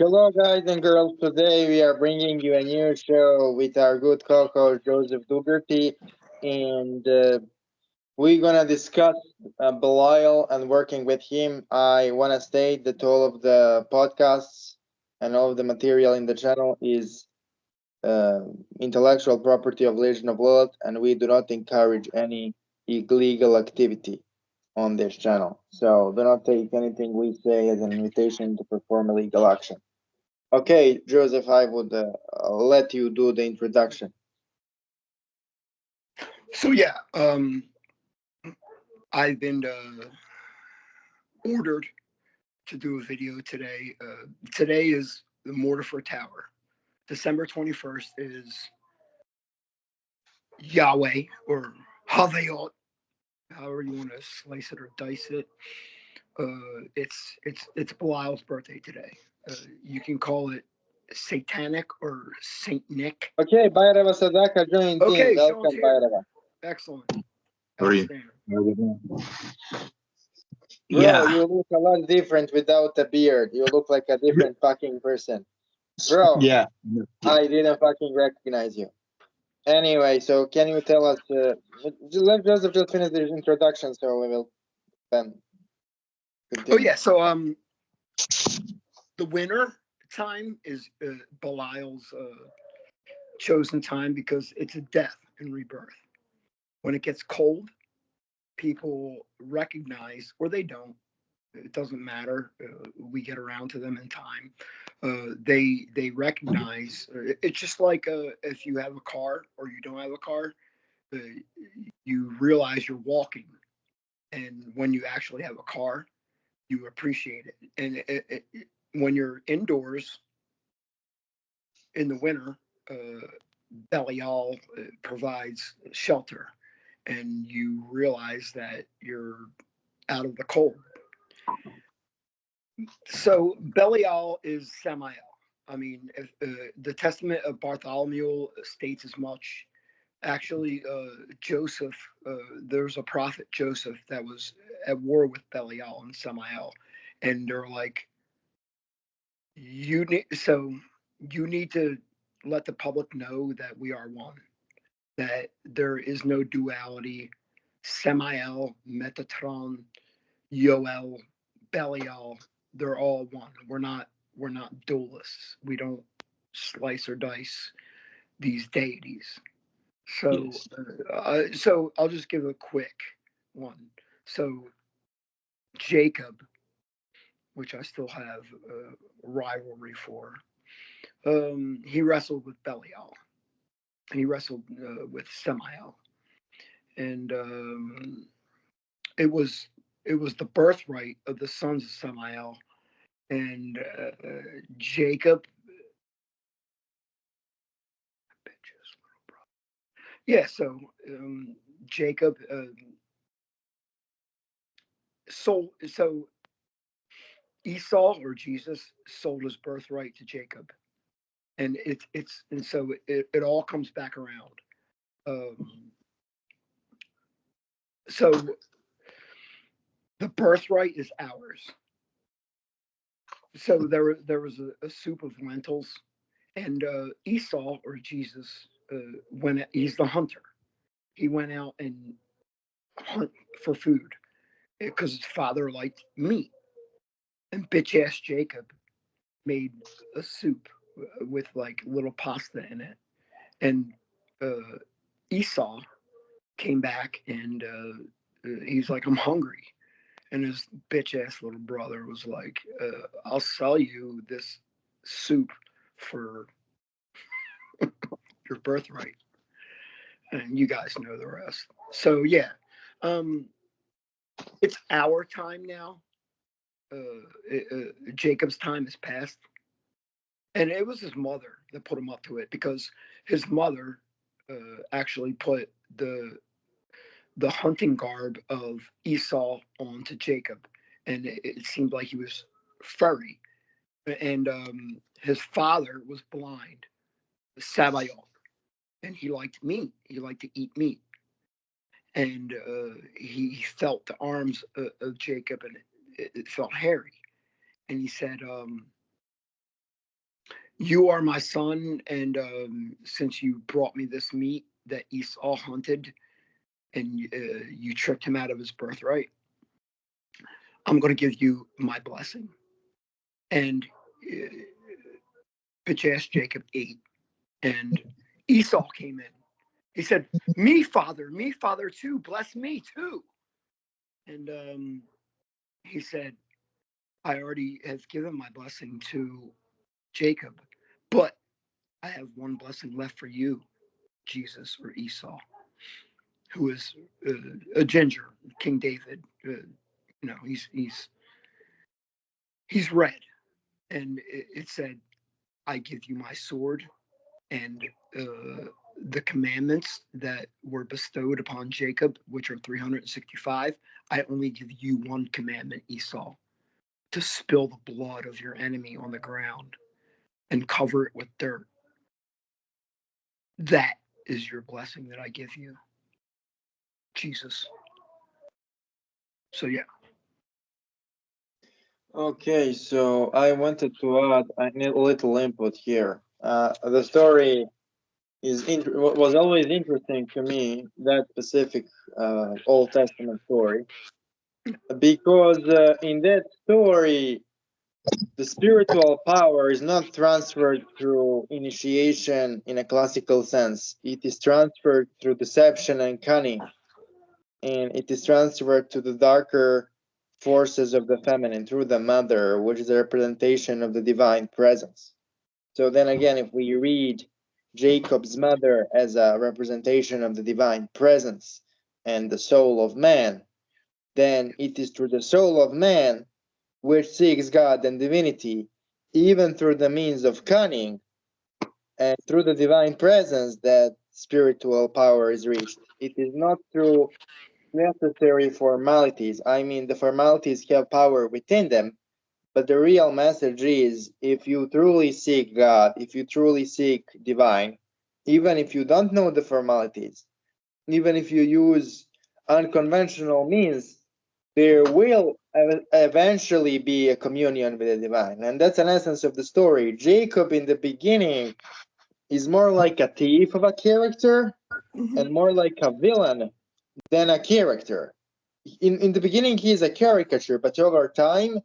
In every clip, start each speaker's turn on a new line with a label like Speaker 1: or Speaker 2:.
Speaker 1: Hello, guys and girls. Today we are bringing you a new show with our good co-host Joseph Dougherty, and we're gonna discuss Belial and working with him. I wanna state that all of the podcasts and all of the material in the channel is uh, intellectual property of Legion of Lilith, and we do not encourage any illegal activity on this channel. So do not take anything we say as an invitation to perform illegal action. Okay, Joseph, I would let you do the introduction.
Speaker 2: So yeah, I've been ordered to do a video today. Today is the Mortifer Tower. December 21st is Yahweh or Havayot, however you want to slice it or dice it. It's Belial's birthday today. You can call it Satanic or Saint Nick.
Speaker 1: Okay, Bairava Sadhaka joined
Speaker 2: Okay,
Speaker 1: in.
Speaker 2: Sean's
Speaker 1: Welcome,
Speaker 2: here.
Speaker 1: Bairava.
Speaker 2: Excellent.
Speaker 3: How are you?
Speaker 2: Outstanding.
Speaker 1: Bro, you look a lot different without a beard. You look like a different fucking person. Bro,
Speaker 3: Yeah.
Speaker 1: I didn't fucking recognize you. Anyway, so can you tell us, let Joseph just finish his introduction so we will then
Speaker 2: Oh
Speaker 1: continue.
Speaker 2: yeah, so the winter time is Belial's chosen time because it's a death and rebirth. When it gets cold, people recognize, or they don't. It doesn't matter. We get around to them in time. They recognize. It's just like if you have a car or you don't have a car, uh, you realize you're walking, and when you actually have a car, you appreciate it. And when you're indoors in the winter, Belial provides shelter, and you realize that you're out of the cold. So Belial is Samael. I mean, if, the Testament of Bartholomew states as much. Actually, Joseph, there's a prophet Joseph that was at war with Belial and Samael, and they're like, you need to let the public know that we are one, that there is no duality. Samael, Metatron, Yoel, Belial, they're all one. We're not dualists. We don't slice or dice these deities. So,
Speaker 3: Yes.
Speaker 2: so I'll just give a quick one. So Jacob, which I still have a rivalry for, he wrestled with Belial. He wrestled with Samael, and it was it was the birthright of the sons of Samael, and Jacob. Yeah, so Jacob sold. So Esau or Jesus sold his birthright to Jacob, and it all comes back around. Um, so the birthright is ours. So there was a soup of lentils, and Esau or Jesus when he's the hunter, he went out and hunt for food because his father liked meat, and bitch ass Jacob made a soup with like little pasta in it, and uh, Esau came back and he's like, I'm hungry. And his bitch ass little brother was like, I'll sell you this soup for your birthright. And you guys know the rest. So, yeah, um, it's our time now. Jacob's time has passed. And it was his mother that put him up to it because his mother actually put the hunting garb of Esau onto Jacob, and it seemed like he was furry. And his father was blind, Sabayoth, and he liked meat. He liked to eat meat, and he felt the arms of Jacob, and it felt hairy. And he said, You are my son, and since you brought me this meat that Esau hunted, and you tricked him out of his birthright, I'm going to give you my blessing. And bitch ass Jacob ate, and Esau came in. He said, me father too, bless me too. And he said, I already have given my blessing to Jacob, but I have one blessing left for you, Jesus or Esau, who is a ginger, King David. He's red, and it said, I give you my sword and the commandments that were bestowed upon Jacob, which are 365. I only give you one commandment, Esau, to spill the blood of your enemy on the ground and cover it with dirt. That is your blessing that I give you, Jesus. So yeah.
Speaker 1: Okay, so I wanted to add a little input here. The story was always interesting to me, that specific Old Testament story, because in that story, the spiritual power is not transferred through initiation in a classical sense. It is transferred through deception and cunning, and it is transferred to the darker forces of the feminine through the mother, which is a representation of the divine presence. So then again, if we read Jacob's mother as a representation of the divine presence and the soul of man, then it is through the soul of man which seeks God and divinity, even through the means of cunning and through the divine presence, that spiritual power is reached. It is not through necessary formalities. I mean, the formalities have power within them, but the real message is, if you truly seek God, if you truly seek divine, even if you don't know the formalities, even if you use unconventional means, there will eventually be a communion with the divine. And that's an essence of the story. Jacob in the beginning is more like a thief of a character and more like a villain than a character. In the beginning, he is a caricature, but over time,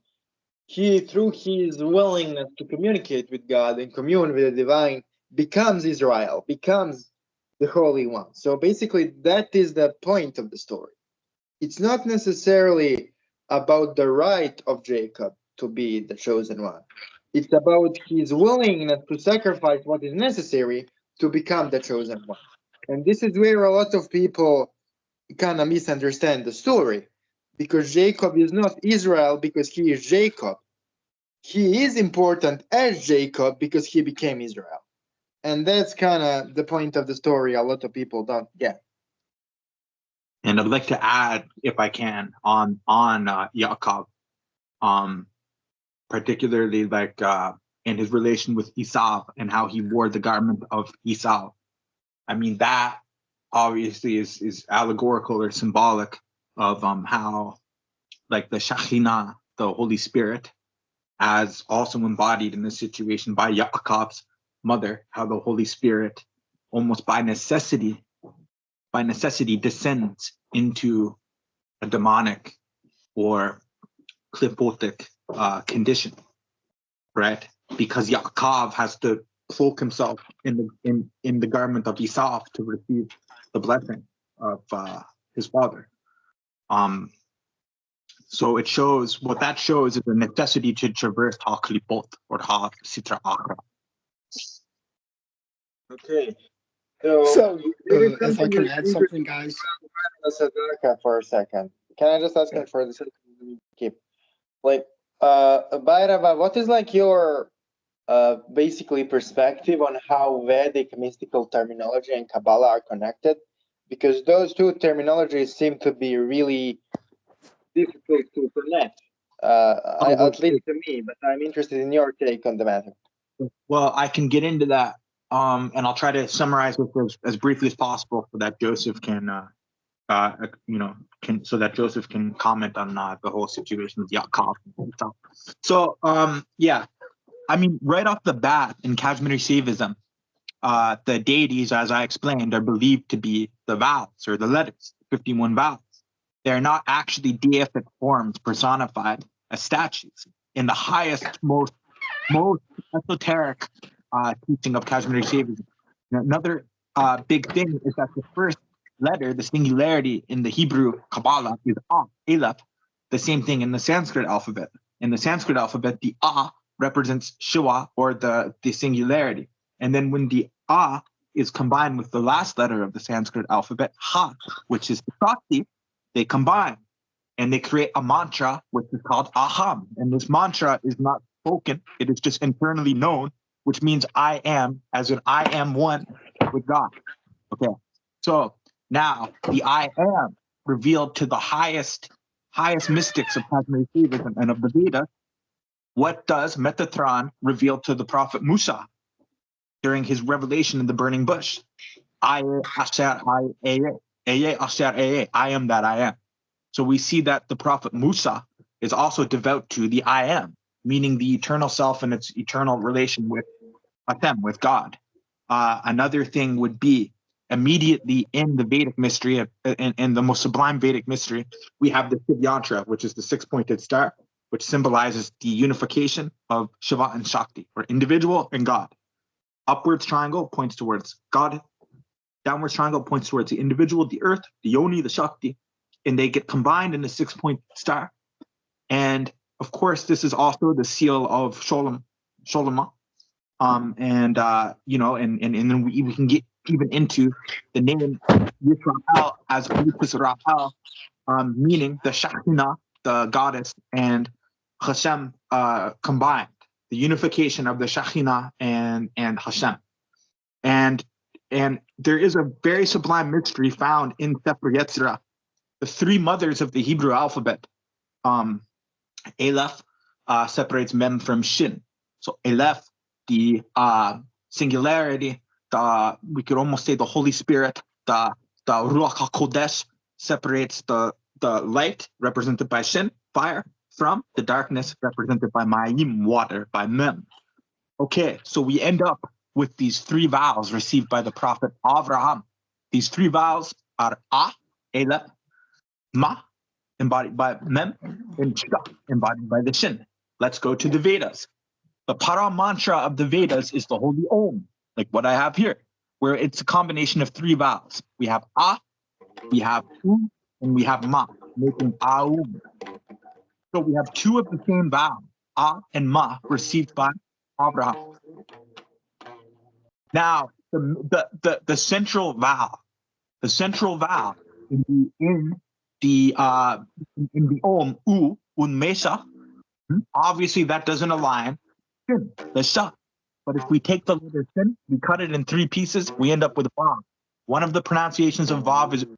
Speaker 1: he, through his willingness to communicate with God and commune with the divine, becomes Israel, becomes the Holy One. So basically, that is the point of the story. It's not necessarily about the right of Jacob to be the chosen one. It's about his willingness to sacrifice what is necessary to become the chosen one. And this is where a lot of people kind of misunderstand the story, because Jacob is not Israel because he is Jacob. He is important as Jacob because he became Israel. And that's kind of the point of the story a lot of people don't get.
Speaker 3: And I'd like to add, if I can, on Yaakov, particularly like in his relation with Esau and how he wore the garment of Esau. I mean, that obviously is allegorical or symbolic of how, like, the Shekhinah, the Holy Spirit, as also embodied in this situation by Yaakov's mother, how the Holy Spirit almost by necessity descends into a demonic or clipotic condition, right? Because Yaakov has to cloak himself in the garment of Esau to receive the blessing of his father. So it shows, what that shows is the necessity to traverse ha klipot or ha sitra akra.
Speaker 1: Okay. So
Speaker 2: So if I can add something, guys.
Speaker 1: Sadhaka for a second. Can I just ask him for the second? Keep like Bairava, what is like your basically perspective on how Vedic mystical terminology and Kabbalah are connected? Because those two terminologies seem to be really difficult to connect, at least to me, but I'm interested in your take on the matter.
Speaker 3: Well, I can get into that, and I'll try to summarize it as briefly as possible so that Joseph can, Joseph can comment on the whole situation with Yaakov. So, yeah, I mean, right off the bat in Kashmiri Shaivism, the deities, as I explained, are believed to be the vowels or the letters, 51 vowels. They're not actually deific forms personified as statues. In the highest, most esoteric teaching of Kashmiri Shaivism. Another big thing is that the first letter, the singularity in the Hebrew Kabbalah is Aleph. The same thing in the Sanskrit alphabet. In the Sanskrit alphabet, the A represents Shiva, or the singularity. And then when the A is combined with the last letter of the Sanskrit alphabet, Ha, which is the Shakti, they combine and they create a mantra which is called Aham. And this mantra is not spoken, it is just internally known, which means I am, as in I am one with God. Okay, so now the I am revealed to the highest mystics of Kashmiri Shaivism and of the Vedas. What does Metatron reveal to the prophet Musa during his revelation in the burning bush? I am that I am. So we see that the prophet Musa is also devout to the I am, meaning the eternal self and its eternal relation with Hashem, with God. Another thing would be immediately in the Vedic mystery, in the most sublime Vedic mystery, we have the Shiv Yantra, which is the six-pointed star, which symbolizes the unification of Shiva and Shakti, or individual and God. Upwards triangle points towards God. Downwards triangle points towards the individual, the earth, the yoni, the Shakti, and they get combined in the six-point star. And of course, this is also the seal of Sholem. And then we can get even into the name Yisrael as Yisrael, meaning the Shekhinah, the goddess, and Hashem combined, the unification of the Shekhinah and Hashem. And there is a very sublime mystery found in Sefer Yetzirah, the three mothers of the Hebrew alphabet. Aleph separates Mem from Shin. So Aleph, the singularity, we could almost say the Holy Spirit, the Ruach HaKodesh separates the light, represented by Shin, fire, from the darkness, represented by Mayim, water, by Mem. Okay, so we end up with these three vowels received by the prophet Avraham. These three vowels are A, Aleph, Ma, embodied by Mem, and Sha, embodied by the Shin. Let's go to the Vedas. The para mantra of the Vedas is the holy Om, like what I have here, where it's a combination of three vowels. We have A, we have U, and we have Ma, making Aum. So we have two of the same vowel, A and Ma, received by Abraham. Now, the central vowel in the Om, U, Unmesa, obviously that doesn't align Sin, the Sha. But if we take the letter Sin, we cut it in three pieces, we end up with Vav. One of the pronunciations of Vav is U.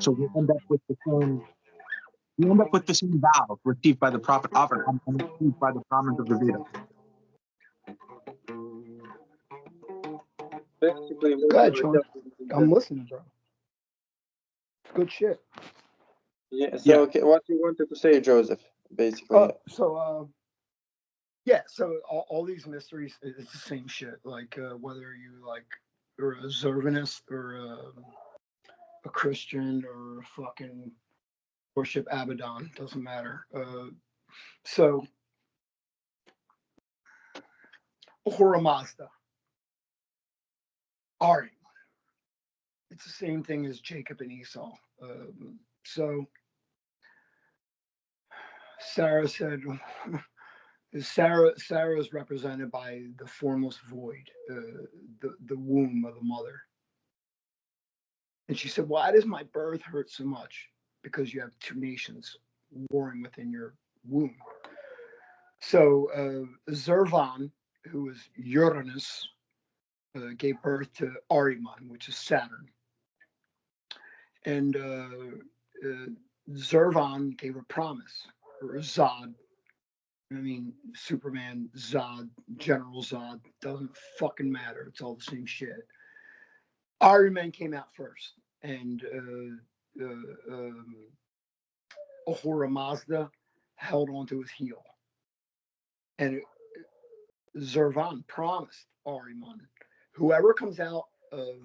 Speaker 3: So we end up with the same vowel received by the prophet Abraham and received by the Brahmins of the Vedas.
Speaker 1: Basically,
Speaker 2: Go ahead, Sean. I'm listening, bro. Good shit.
Speaker 1: Yeah. So, okay, what you wanted to say, Joseph? Basically.
Speaker 2: So all these mysteries, it's the same shit. Like whether you are a Zervanist or a Christian or a fucking worship Abaddon, doesn't matter. So Ahura Mazda, Ari. It's the same thing as Jacob and Esau. So Sarah said, Sarah is represented by the formless void, the womb of the mother. And she said, why does my birth hurt so much? Because you have two nations warring within your womb. So Zervan, who was Uranus, gave birth to Ahriman, which is Saturn. And Zervan gave a promise, or Zod. I mean, Superman, Zod, General Zod, doesn't fucking matter. It's all the same shit. Ahriman came out first, and Ahura Mazda held onto his heel. And Zervan promised Ahriman, whoever comes out of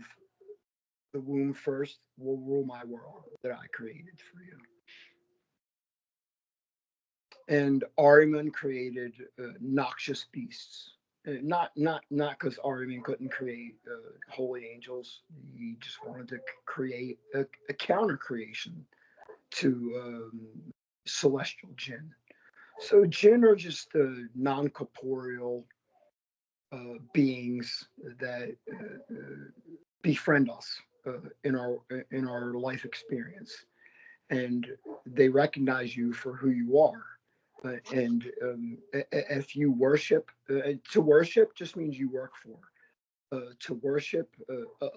Speaker 2: the womb first will rule my world that I created for you. And Ahriman created noxious beasts. Not because Ahriman couldn't create holy angels. He just wanted to create a counter creation to celestial jinn. So jinn are just non-corporeal beings that befriend us in our life experience, and they recognize you for who you are. And if you worship, to worship just means you work for. To worship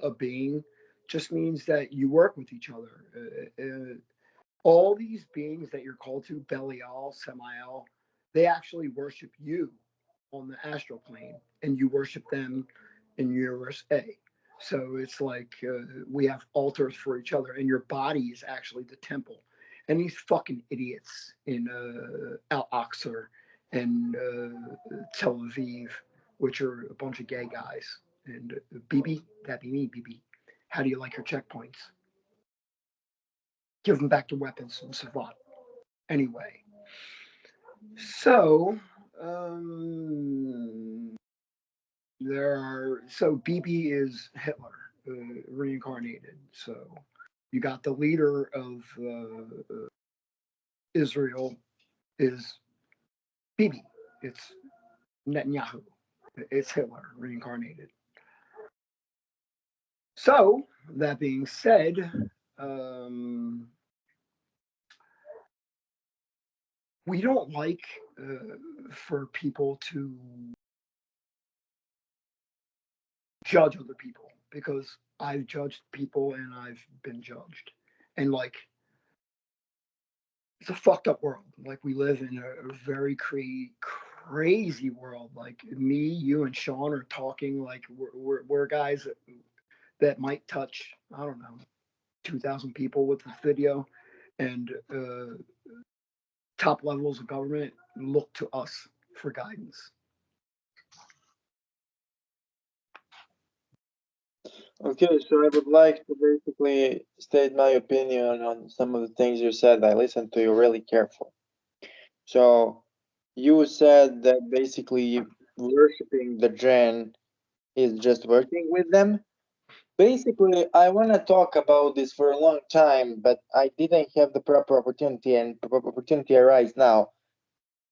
Speaker 2: a being just means that you work with each other. All these beings that you're called to, Belial, Samael, they actually worship you on the astral plane, and you worship them in universe A. So it's like we have altars for each other, and your body is actually the temple. And these fucking idiots in Al Aqsa and Tel Aviv, which are a bunch of gay guys. And Bibi, that be me, Bibi. How do you like your checkpoints? Give them back their weapons and Savat. Anyway, so Bibi is Hitler reincarnated. So you got the leader of Israel is Bibi. It's Netanyahu. It's Hitler reincarnated. So that being said, we don't like for people to judge other people, because I've judged people and I've been judged. And like, it's a fucked up world. Like, we live in a very crazy world. Like, me, you, and Sean are talking like we're guys that might touch, I don't know, 2,000 people with this video. And top levels of government look to us for guidance.
Speaker 1: Okay, so I would like to basically state my opinion on some of the things you said. I listened to you really careful. So you said that basically worshiping the jinn is just working with them. Basically, I want to talk about this for a long time, but I didn't have the proper opportunity, and proper opportunity arise now.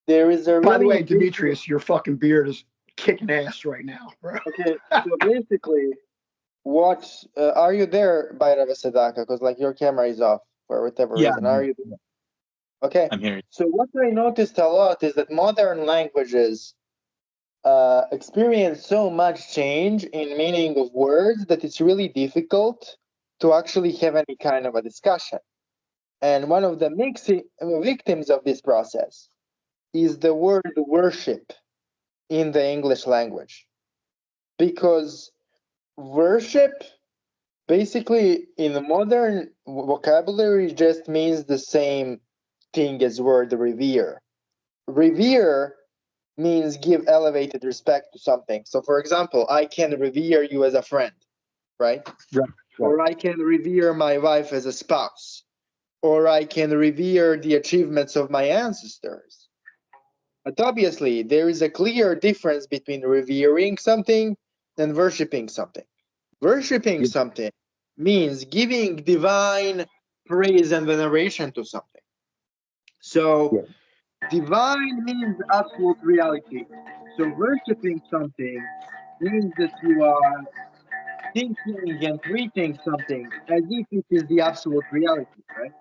Speaker 1: There is a
Speaker 2: By the
Speaker 1: really
Speaker 2: way, Demetrius, your fucking beard is kicking ass right now, bro.
Speaker 1: Okay, so basically, what are you there, Bairava Sadhaka? Because like your camera is off for whatever
Speaker 3: Yeah,
Speaker 1: reason. Are you there? Okay.
Speaker 3: I'm here.
Speaker 1: So what I noticed a lot is that modern languages experience so much change in meaning of words that it's really difficult to actually have any kind of a discussion. And one of the victims of this process is the word worship in the English language. Because worship basically in the modern vocabulary just means the same thing as word revere. Revere means give elevated respect to something. So for example, I can revere you as a friend, right?
Speaker 3: Right.
Speaker 1: Or I can revere my wife as a spouse. Or I can revere the achievements of my ancestors. But obviously, there is a clear difference between revering something and worshipping something. Worshipping something means giving divine praise and veneration to something. So divine means absolute reality. So worshipping something means that you are thinking and treating something as if it is the absolute reality, right?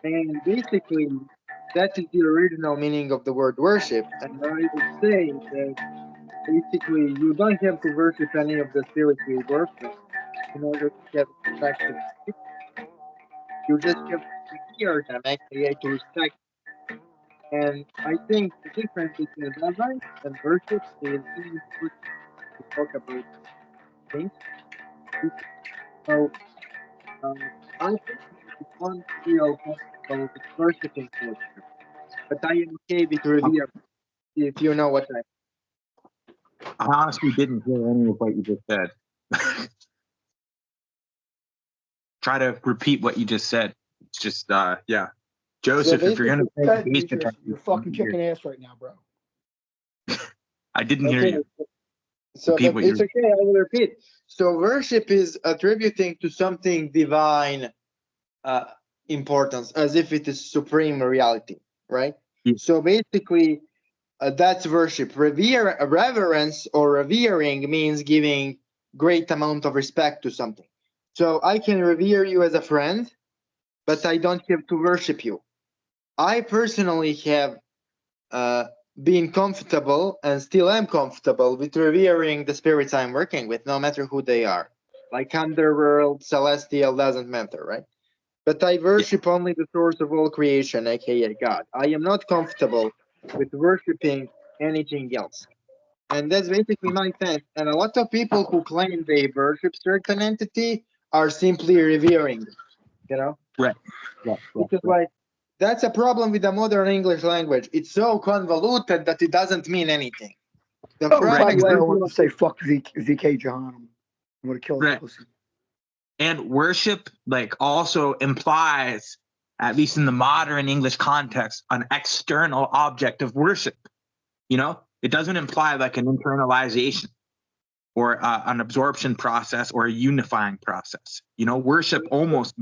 Speaker 1: And basically, that is the original meaning of the word worship. And I would say that basically you don't have to worship any of the spirits you work with in order to have respect to them. You just have to hear them, aka to respect. And I think the difference between reverence and worship is really important to talk about things. So I think it's one real possible worshiping culture, but I am okay with revere. if you know what
Speaker 3: I honestly didn't hear any of what you just said. Try to repeat what you just said. It's just, yeah. Joseph, if you're going to
Speaker 2: Go
Speaker 3: play
Speaker 2: ahead, Demetrius. You're fucking
Speaker 3: here,
Speaker 2: kicking ass right now, bro.
Speaker 3: I didn't hear
Speaker 1: Okay.
Speaker 3: you.
Speaker 1: So,
Speaker 3: Repeat
Speaker 1: but
Speaker 3: what
Speaker 1: it's
Speaker 3: you.
Speaker 1: okay. I will repeat. So, worship is attributing to something divine importance, as if it is supreme reality, right?
Speaker 3: Yeah.
Speaker 1: So, basically, that's worship. Reverence or revering means giving great amount of respect to something. So, I can revere you as a friend, but I don't have to worship you. I personally have been comfortable and still am comfortable with revering the spirits I'm working with, no matter who they are. Like underworld, celestial, doesn't matter, right? But I worship only the source of all creation, aka God. I am not comfortable with worshiping anything else. And that's basically my stance. And a lot of people who claim they worship certain entity are simply revering, you know?
Speaker 3: Right.
Speaker 1: Because like that's a problem with the modern English language. It's so convoluted that it doesn't mean anything. The
Speaker 2: Oh,
Speaker 1: prime
Speaker 2: by the way, I
Speaker 1: example
Speaker 2: want to
Speaker 1: of
Speaker 2: say fuck VK John. I'm gonna kill that
Speaker 3: Right.
Speaker 2: pussy.
Speaker 3: And worship, like, also implies, at least in the modern English context, an external object of worship. You know, it doesn't imply like an internalization or an absorption process or a unifying process. You know, worship almost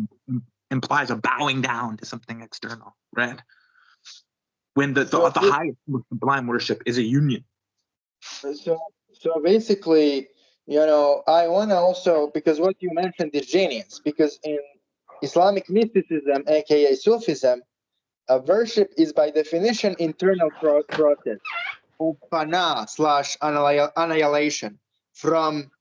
Speaker 3: implies a bowing down to something external, right? When the highest, most sublime worship is a union.
Speaker 1: So basically, you know, I want to also, because what you mentioned is genius, because in Islamic mysticism, aka Sufism, worship is by definition internal process of fana / annihilation from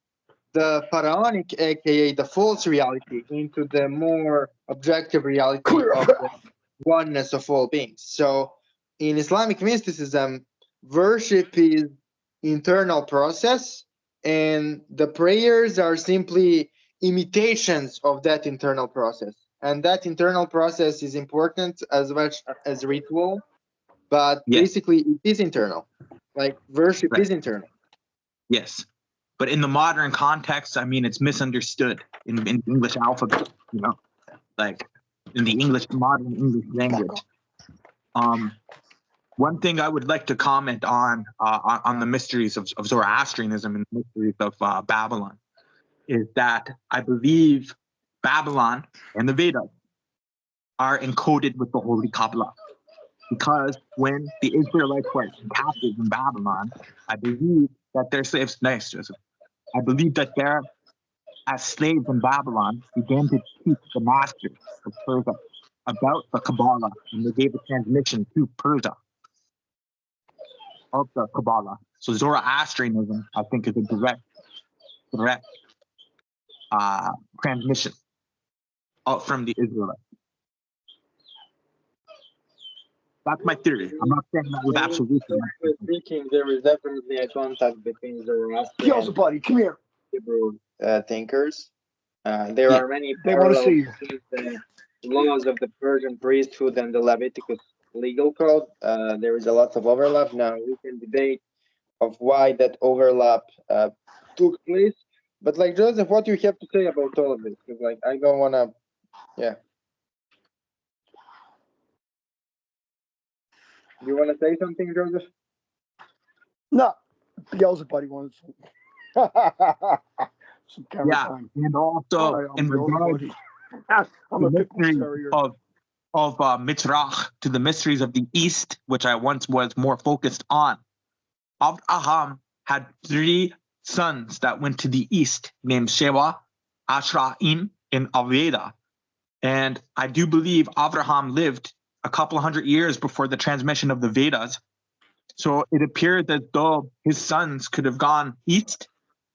Speaker 1: the pharaonic, aka the false reality, into the more objective reality
Speaker 2: Clear
Speaker 1: of the
Speaker 2: path.
Speaker 1: oneness of all beings. So in Islamic mysticism, worship is internal process, and the prayers are simply imitations of that internal process. And that internal process is important as much as ritual, but
Speaker 3: Yes.
Speaker 1: basically it is internal. Like worship
Speaker 3: Right.
Speaker 1: is internal.
Speaker 3: Yes. But in the modern context, I mean, it's misunderstood in the English alphabet, you know, like in the modern English language. One thing I would like to comment on the mysteries of Zoroastrianism and the mysteries of Babylon is that I believe Babylon and the Vedas are encoded with the Holy Kabbalah. Because when the Israelites were captive in Babylon, I believe that their slaves, nice, Joseph, I believe that their, as slaves in Babylon, began to teach the masters of Persia about the Kabbalah, and they gave a transmission to Persia of the Kabbalah. So Zoroastrianism, I think, is a direct transmission from the Israelites. That's my theory. I'm not saying that with absolute.
Speaker 1: Speaking, there is definitely a contact between Zoroastrian
Speaker 2: Kills a buddy. Come here.
Speaker 1: Hebrew thinkers. There are many
Speaker 2: They want to
Speaker 1: parallels
Speaker 2: see you.
Speaker 1: between the laws of the Persian priesthood and the Leviticus legal code. There is a lot of overlap. Now we can debate of why that overlap took place. But like Joseph, what do you have to say about all of this? Because like I don't wanna, yeah. You wanna say something, Joseph?
Speaker 2: No. Beelzebub wants some camera time.
Speaker 3: And also
Speaker 2: Hi, I'm
Speaker 3: in regards
Speaker 2: I'm a
Speaker 3: to the
Speaker 2: pit bull
Speaker 3: mystery
Speaker 2: terrier.
Speaker 3: of Mitzrach, to the mysteries of the East, which I once was more focused on. Abraham had 3 sons that went to the East, named Sheva, Ashraim, and Aveda. And I do believe Abraham lived a couple hundred years before the transmission of the Vedas. So it appeared as though his sons could have gone east,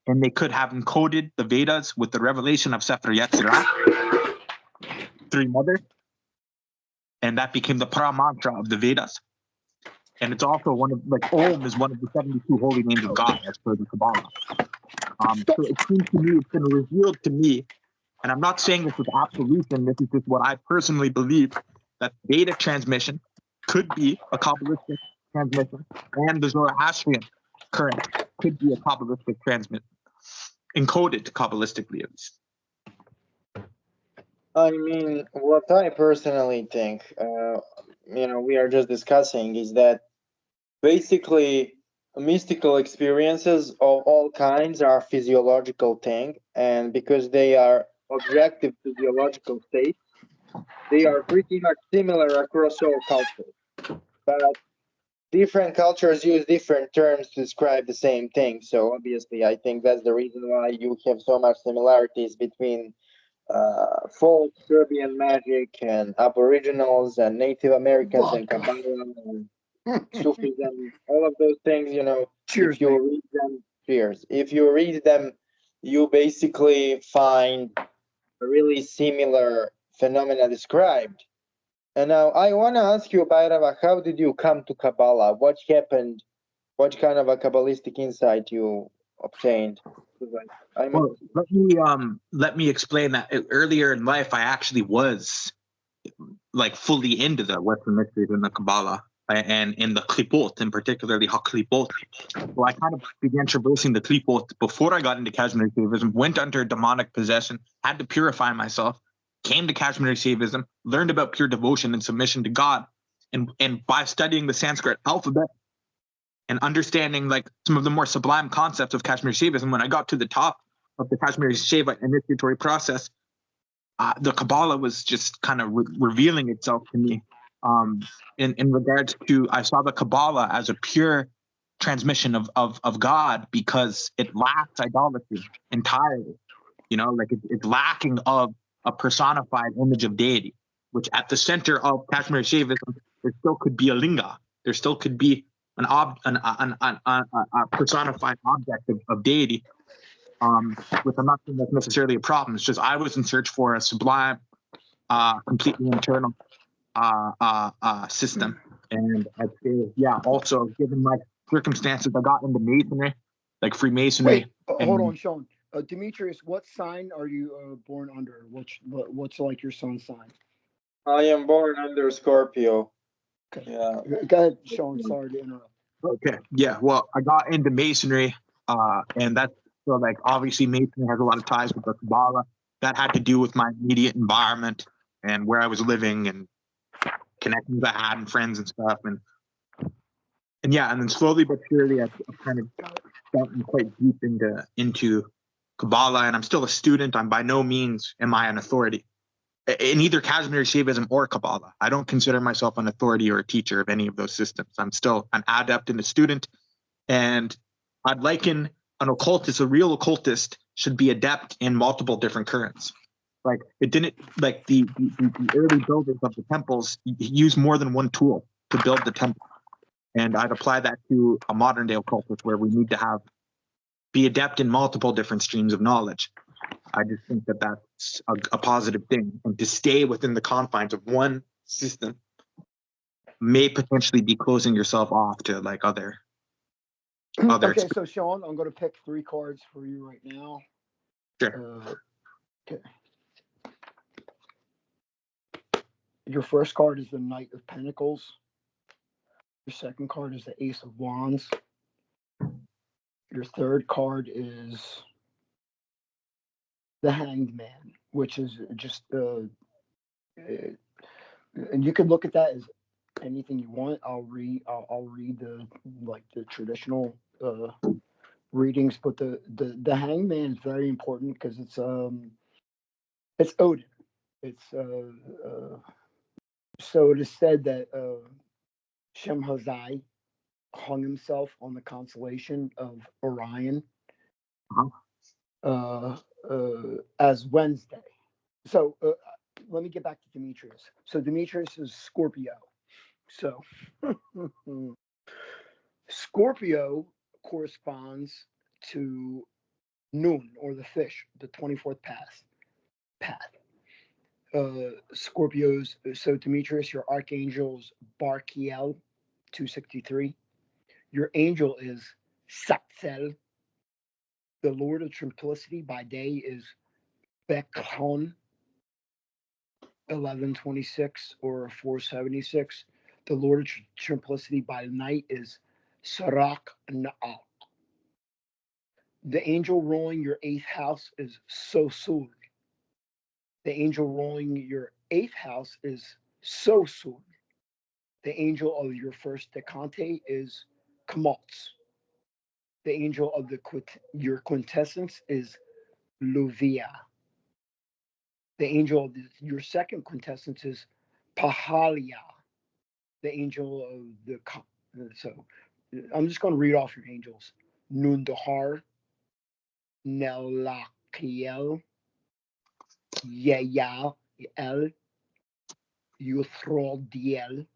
Speaker 3: and they could have encoded the Vedas with the revelation of Sefer Yetzirah, 3 mothers, and that became the pra-mantra of the Vedas. And it's also one of, like, Om is one of the 72 holy names of God as per the Kabbalah. So it seems to me, it's been revealed to me, and I'm not saying this with absolution, this is just what I personally believe, that Vedic transmission could be a Kabbalistic transmission, and the Zoroastrian current could be a Kabbalistic transmit, encoded Kabbalistically at least.
Speaker 1: I mean, what I personally think, we are just discussing, is that basically mystical experiences of all kinds are physiological thing, and because they are objective physiological states, they are pretty much similar across all cultures. But different cultures use different terms to describe the same thing. So obviously, I think that's the reason why you have so much similarities between folk Serbian magic and Aboriginals and Native Americans and
Speaker 2: Vodka.
Speaker 1: Kabbalah and Sufism, all of those things.
Speaker 2: Cheers,
Speaker 1: if you
Speaker 2: mate.
Speaker 1: read them, cheers. If you read them, you basically find a really similar phenomena described. And now I want to ask you, Bairava, how did you come to Kabbalah? What happened? What kind of a Kabbalistic insight you obtained?
Speaker 3: Well, let me explain that. Earlier in life, I actually was like fully into the Western mysteries and the Kabbalah and in the Klipot, and particularly HaKlipot. So I kind of began traversing the Klipot before I got into Kashmiri Shaivism, went under demonic possession, had to purify myself, came to Kashmiri Shaivism, learned about pure devotion and submission to God, and by studying the Sanskrit alphabet and understanding like some of the more sublime concepts of Kashmiri Shaivism, when I got to the top of the Kashmiri Shaiva initiatory process, the Kabbalah was just kind of revealing itself to me. In regards to, I saw the Kabbalah as a pure transmission of God because it lacks idolatry entirely. Like it's lacking of a personified image of deity, which at the center of Kashmiri Shaivism, there still could be a linga. There still could be a personified object of deity, which I'm not saying that's necessarily a problem. It's just I was in search for a sublime, completely internal system. And I'd say, yeah, also given my circumstances, I got into masonry, like Freemasonry.
Speaker 2: Wait, hold on, Sean. Demetrius, what sign are you born under? What's like your sun's sign?
Speaker 1: I am born under Scorpio.
Speaker 2: Okay.
Speaker 1: Yeah.
Speaker 2: Go ahead, Sean. Sorry to interrupt.
Speaker 3: Okay. Yeah. Well, I got into masonry, and that's so like obviously masonry has a lot of ties with the Kabbalah. That had to do with my immediate environment and where I was living and connections I had and friends and stuff. And yeah, and then slowly but surely I've kind of gotten quite deep into Kabbalah, and I'm still a student. I'm by no means am I an authority in either Kashmiri Shaivism or Kabbalah. I don't consider myself an authority or a teacher of any of those systems. I'm still an adept and a student, and I'd liken an occultist, a real occultist, should be adept in multiple different currents. Like it didn't like the early builders of the temples used more than one tool to build the temple, and I'd apply that to a modern day occultist where we need to be adept in multiple different streams of knowledge. I just think that that's a positive thing, and to stay within the confines of one system may potentially be closing yourself off to like other.
Speaker 2: Okay, so Sean, I'm going to pick 3 cards for you right now.
Speaker 3: Sure.
Speaker 2: Okay. Your first card is the Knight of Pentacles. Your second card is the Ace of Wands. Your third card is the Hanged Man, which is just and you can look at that as anything you want. I'll read the traditional readings, but the Hanged Man is very important because it's Odin. It's so it is said that Shemhazai hung himself on the constellation of Orion as Wednesday. So let me get back to Demetrius. So Demetrius is Scorpio. So Scorpio corresponds to Nun, or the fish, the 24th path. Scorpios. So Demetrius, your archangel's Barkiel, 263. Your angel is Saxel. The Lord of Tranquility by day is Bekhon, 1126 or 476. The Lord of Simplicity by night is Sarak Na'al. The angel ruling your eighth house is Sosul. The angel ruling your eighth house is Sosul. The angel of your first decante is Kamalts. The angel of your quintessence is Luvia. The angel of your second quintessence is Pahalia. The angel of the so I'm just going to read off your angels: Nundahar, Nelakiel, Yael, Yuthrodiel,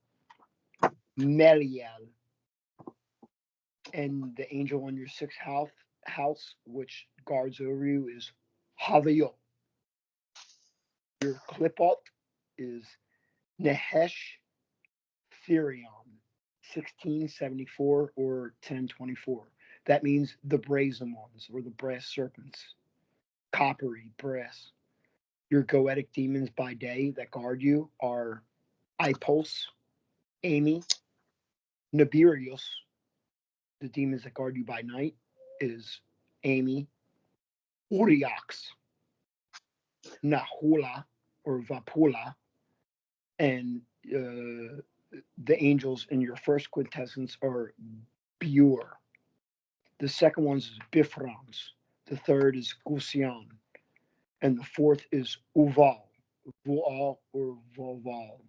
Speaker 2: Meliel, and the angel on your sixth house, which guards over you, is Havayot. Your Klipot is Nehesh Therion, 1674 or 1024. That means the brazen ones or the brass serpents, coppery, brass. Your goetic demons by day that guard you are Ipos, Amy, Nibirius. The demons that guard you by night is Amy, Uriox, Nahula or Vapula, and the angels in your first quintessence are Beur. The second one is Bifrons. The third is Gusion. And the fourth is Uval, Vual or Volval.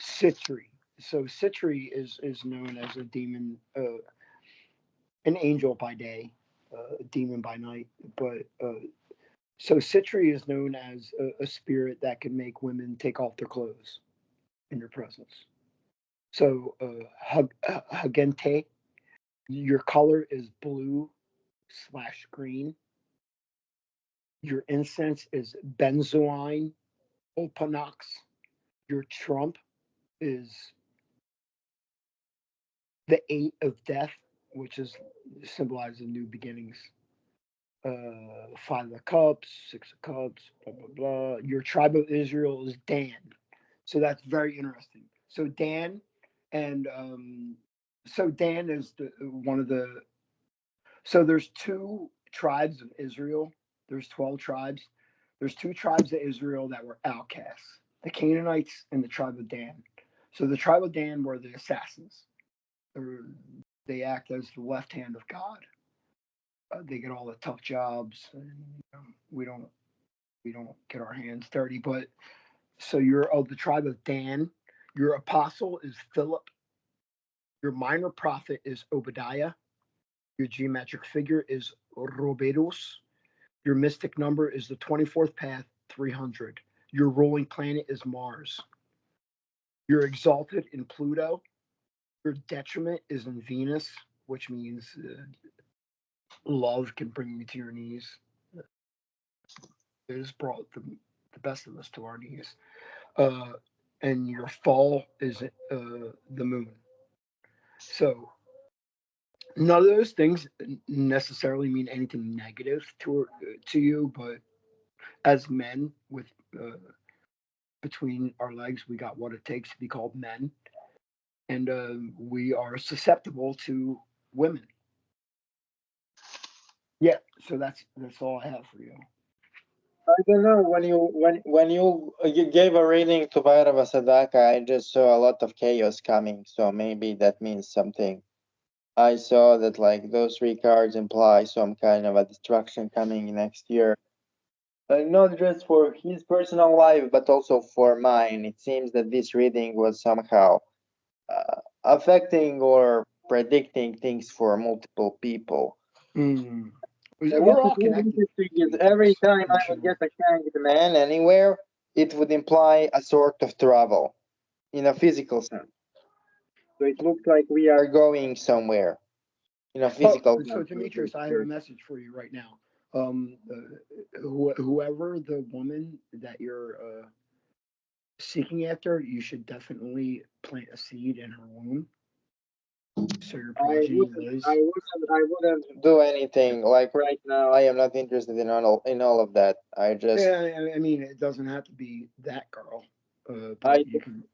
Speaker 2: Citri. So Citri is known as a demon, an angel by day, a demon by night. But so Citri is known as a spirit that can make women take off their clothes in your presence. So Hagente, your color is blue/green. Your incense is benzoine opanox. Your trump is the eight of death, which is symbolizes new beginnings. Five of cups, six of cups, blah blah blah. Your tribe of Israel is Dan, so that's very interesting. So Dan, and so Dan is one of the. So there's two tribes of Israel. There's 12 tribes. There's two tribes of Israel that were outcasts: the Canaanites and the tribe of Dan. So the tribe of Dan were the assassins. They act as the left hand of God. They get all the tough jobs, and we don't get our hands dirty. But so you're of the tribe of Dan. Your apostle is Philip. Your minor prophet is Obadiah. Your geometric figure is Robedos. Your mystic number is the 24th path, 300. Your ruling planet is Mars. You're exalted in Pluto. Your detriment is in Venus, which means love can bring you to your knees. It has brought the best of us to our knees. And your fall is the moon. So none of those things necessarily mean anything negative to you, but as men with between our legs, we got what it takes to be called men, and we are susceptible to women. Yeah, so that's all I have for you.
Speaker 1: I don't know, when you gave a reading to Bairava Sadhaka, I just saw a lot of chaos coming, so maybe that means something. I saw that like those three cards imply some kind of a destruction coming next year. Not just for his personal life, but also for mine. It seems that this reading was somehow affecting or predicting things for multiple people.
Speaker 2: Mm.
Speaker 1: And
Speaker 2: We're
Speaker 1: what
Speaker 2: all
Speaker 1: is really
Speaker 2: connected.
Speaker 1: interesting is every time I would get a hanged man anywhere, it would imply a sort of travel in a physical sense. So it looks like we are going somewhere in a physical
Speaker 2: So
Speaker 1: sense.
Speaker 2: Demetrius, I have a message for you right now. Whoever the woman that you're seeking after, you should definitely plant a seed in her womb, so your progeny lives.
Speaker 1: I wouldn't do anything. Like right now, I am not interested in all of that. I just
Speaker 2: Yeah, I mean, it doesn't have to be that girl. But
Speaker 1: I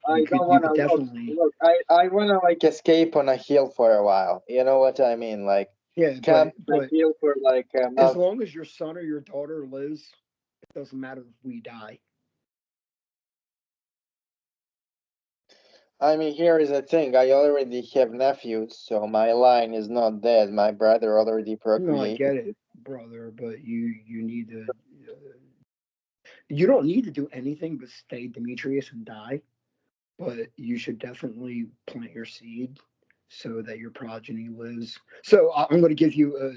Speaker 1: I
Speaker 2: you
Speaker 1: don't
Speaker 2: you
Speaker 1: want to
Speaker 2: could definitely,
Speaker 1: look. I want to like escape on a hill for a while. You know what I mean? Like
Speaker 2: yeah.
Speaker 1: camp on
Speaker 2: But
Speaker 1: a hill for like a
Speaker 2: as
Speaker 1: month.
Speaker 2: long as your son or your daughter lives, it doesn't matter if we die.
Speaker 1: I mean, here is the thing. I already have nephews, so my line is not dead. My brother already
Speaker 2: No, I
Speaker 1: procreated.
Speaker 2: get it, brother, but you need to. You don't need to do anything but stay Demetrius and die, but you should definitely plant your seed so that your progeny lives. So I'm going to give you a.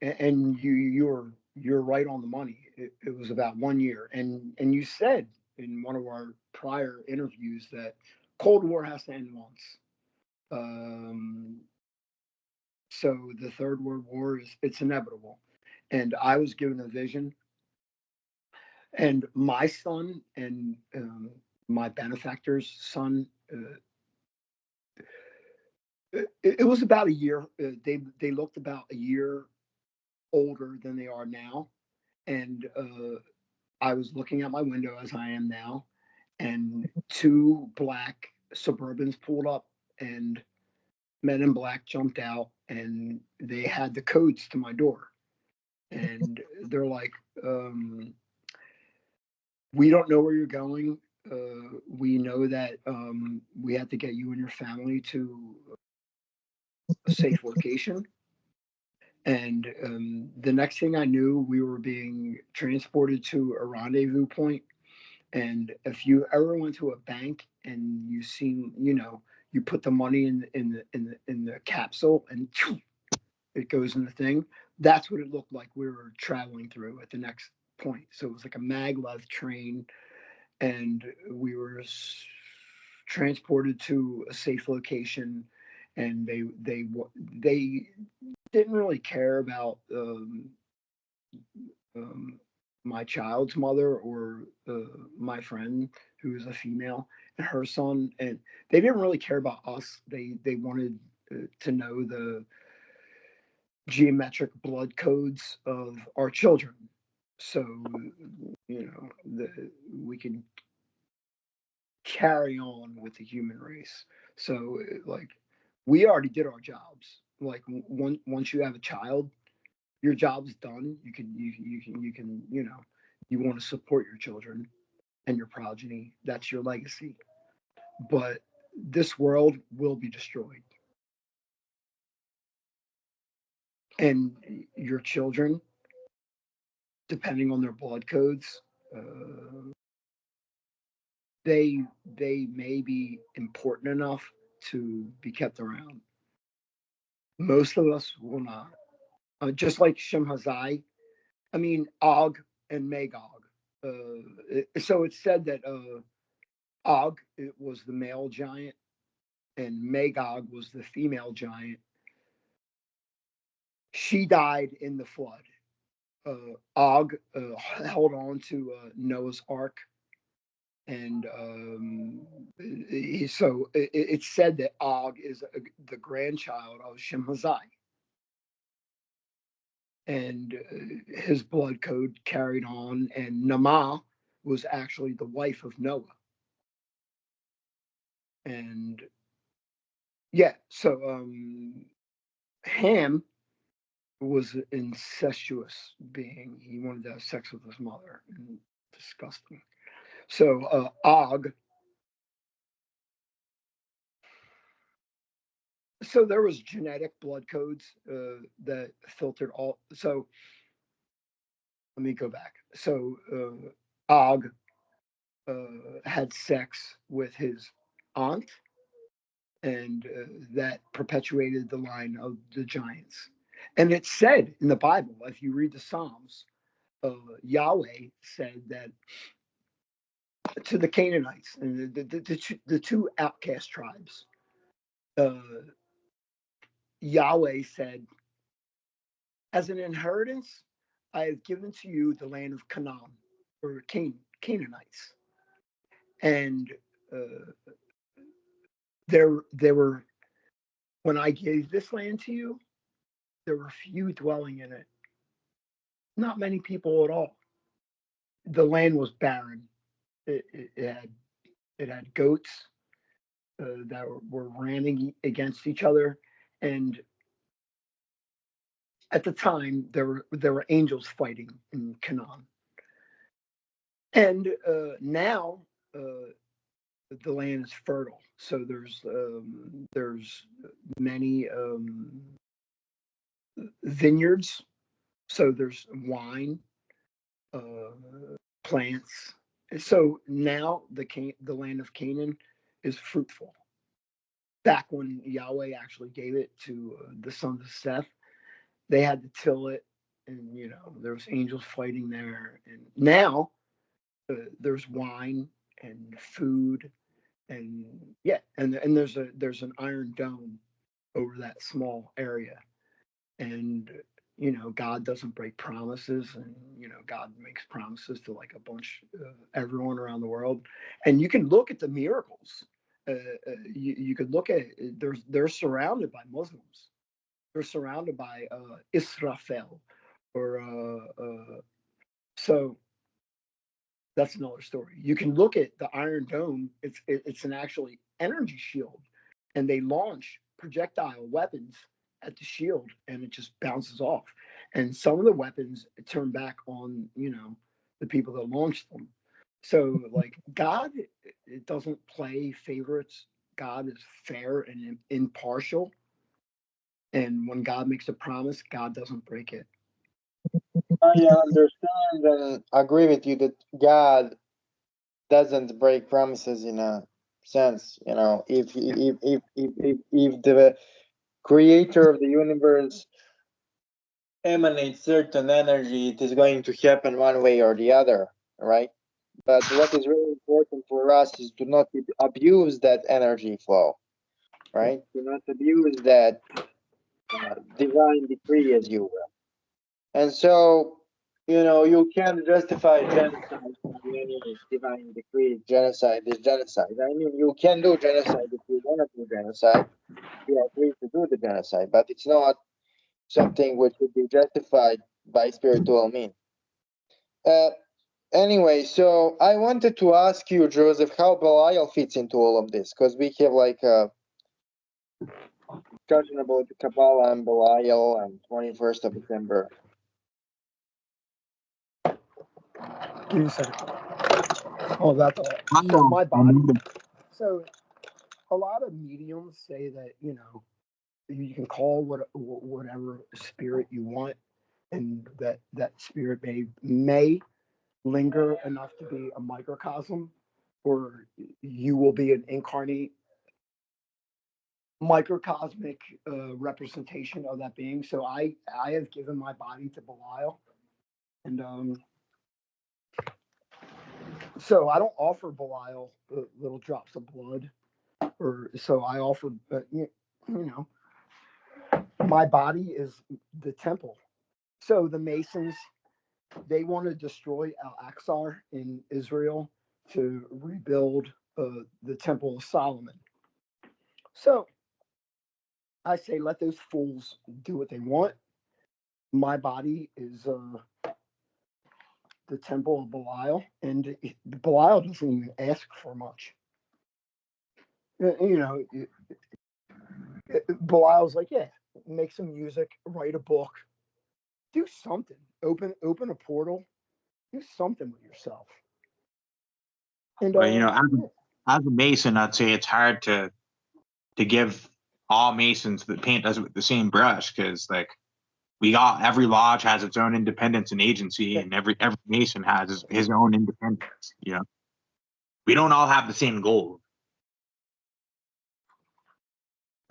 Speaker 2: And you're right on the money. It was about 1 year, and you said in one of our prior interviews that Cold War has to end once. Um, so the Third World War is it's inevitable, and I was given a vision, and my son and my benefactor's son. It was about a year. They looked about a year older than they are now, and I was looking out my window as I am now, and two black Suburbans pulled up, and men in black jumped out, and they had the codes to my door, and they're like, "We don't know where you're going. We know that we have to get you and your family to a safe location." And the next thing I knew, we were being transported to a rendezvous point. And if you ever went to a bank and you seen, you put the money in the capsule and it goes in the thing, that's what it looked like we were traveling through at the next point. So it was like a maglev train, and we were transported to a safe location, and they didn't really care about um, my child's mother or my friend who was a female and her son, and they didn't really care about us. They wanted to know the geometric blood codes of our children, so we can carry on with the human race. So like we already did our jobs. Like once you have a child, your job's done. You can you want to support your children and your progeny. That's your legacy. But this world will be destroyed, and your children, depending on their blood codes, uh, they may be important enough to be kept around. Most of us will not. Just like Shemhazai, I mean Og and Magog. So it's said that Og it was the male giant and Magog was the female giant. She died in the flood. Og held on to Noah's Ark, and it's said that Og is the grandchild of Shemhazai, and his blood code carried on, and Nama was actually the wife of Noah, and yeah, so Ham was an incestuous being. He wanted to have sex with his mother. And disgusting. So Og. So there was genetic blood codes that filtered all. So let me go back. So Og had sex with his aunt, and that perpetuated the line of the giants. And it's said in the Bible, if you read the Psalms, Yahweh said that to the Canaanites and the two outcast tribes, uh, Yahweh said, "As an inheritance, I have given to you the land of Canaan, or Canaanites." And uh, there were, when I gave this land to you, there were few dwelling in it, not many people at all. the land was barren. It had goats that were ranting against each other, and at the time there were angels fighting in Canaan, and now the land is fertile. So there's many vineyards. So there's wine, plants. And so now the land of Canaan is fruitful. Back when Yahweh actually gave it to the sons of Seth, they had to till it, and there was angels fighting there. And now there's wine and food, and yeah, and there's an iron dome over that small area, and God doesn't break promises, and God makes promises to like a bunch everyone around the world, and you can look at the miracles. You could look at it. They're surrounded by Muslims. They're surrounded by Israfel, or so that's another story. You can look at the Iron Dome. It's an actually energy shield, and they launch projectile weapons at the shield, and it just bounces off. And some of the weapons turn back on the people that launched them. So like God, it doesn't play favorites. God is fair and impartial. And when God makes a promise, God doesn't break it.
Speaker 1: I understand and agree with you that God doesn't break promises in a sense. If the creator of the universe emanates certain energy, it is going to happen one way or the other, right? But what is really important for us is to not abuse that energy flow, right? Do not abuse that divine decree, as you will. And so, you can justify genocide by any divine decree. Genocide is genocide. I mean, you can do genocide if you want to do genocide. You are free to do the genocide, but it's not something which would be justified by spiritual means. Anyway, so I wanted to ask you, Joseph, how Belial fits into all of this, because we have like a discussion about the Kabbalah and Belial and 21st of December.
Speaker 2: Give me a second. Oh, that's all. So my body. So a lot of mediums say that you can call whatever spirit you want, and that spirit may linger enough to be a microcosm, or you will be an incarnate microcosmic representation of that being. So I have given my body to Belial, and so I don't offer Belial little drops of blood, or so I offer. My body is the temple. So the Masons, they want to destroy Al-Aqsa in Israel to rebuild the Temple of Solomon. So I say, let those fools do what they want. My body is the temple of Belial, and Belial doesn't even ask for much. Belial's like, yeah, make some music, write a book, do something, open a portal, do something with yourself. And
Speaker 3: well, as a Mason, I'd say it's hard to give all Masons that paint us with the same brush, because like every lodge has its own independence and agency, and every Mason has his own independence. We don't all have the same goal.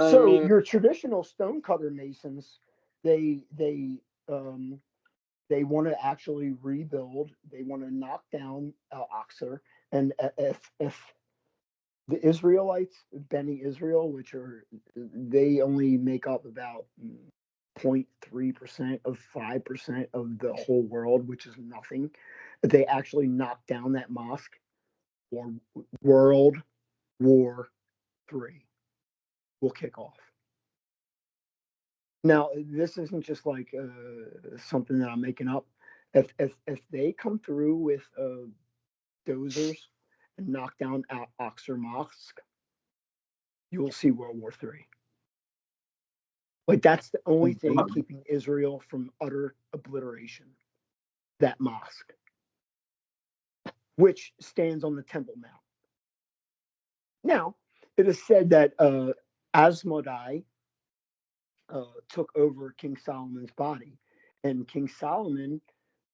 Speaker 2: So your traditional stonecutter Masons, they want to actually rebuild. They want to knock down Al-Aqsa, and if the Israelites, Beni Israel, they only make up about 0.3% of 5% of the whole world, which is nothing. If they actually knock down that mosque, or World War III will kick off. Now, this isn't just like something that I'm making up. If they come through with dozers and knock down Oxford Mosque, you will see World War III. Like, that's the only thing keeping Israel from utter obliteration. That mosque, which stands on the Temple Mount. Now, it is said that Asmodai took over King Solomon's body, and King Solomon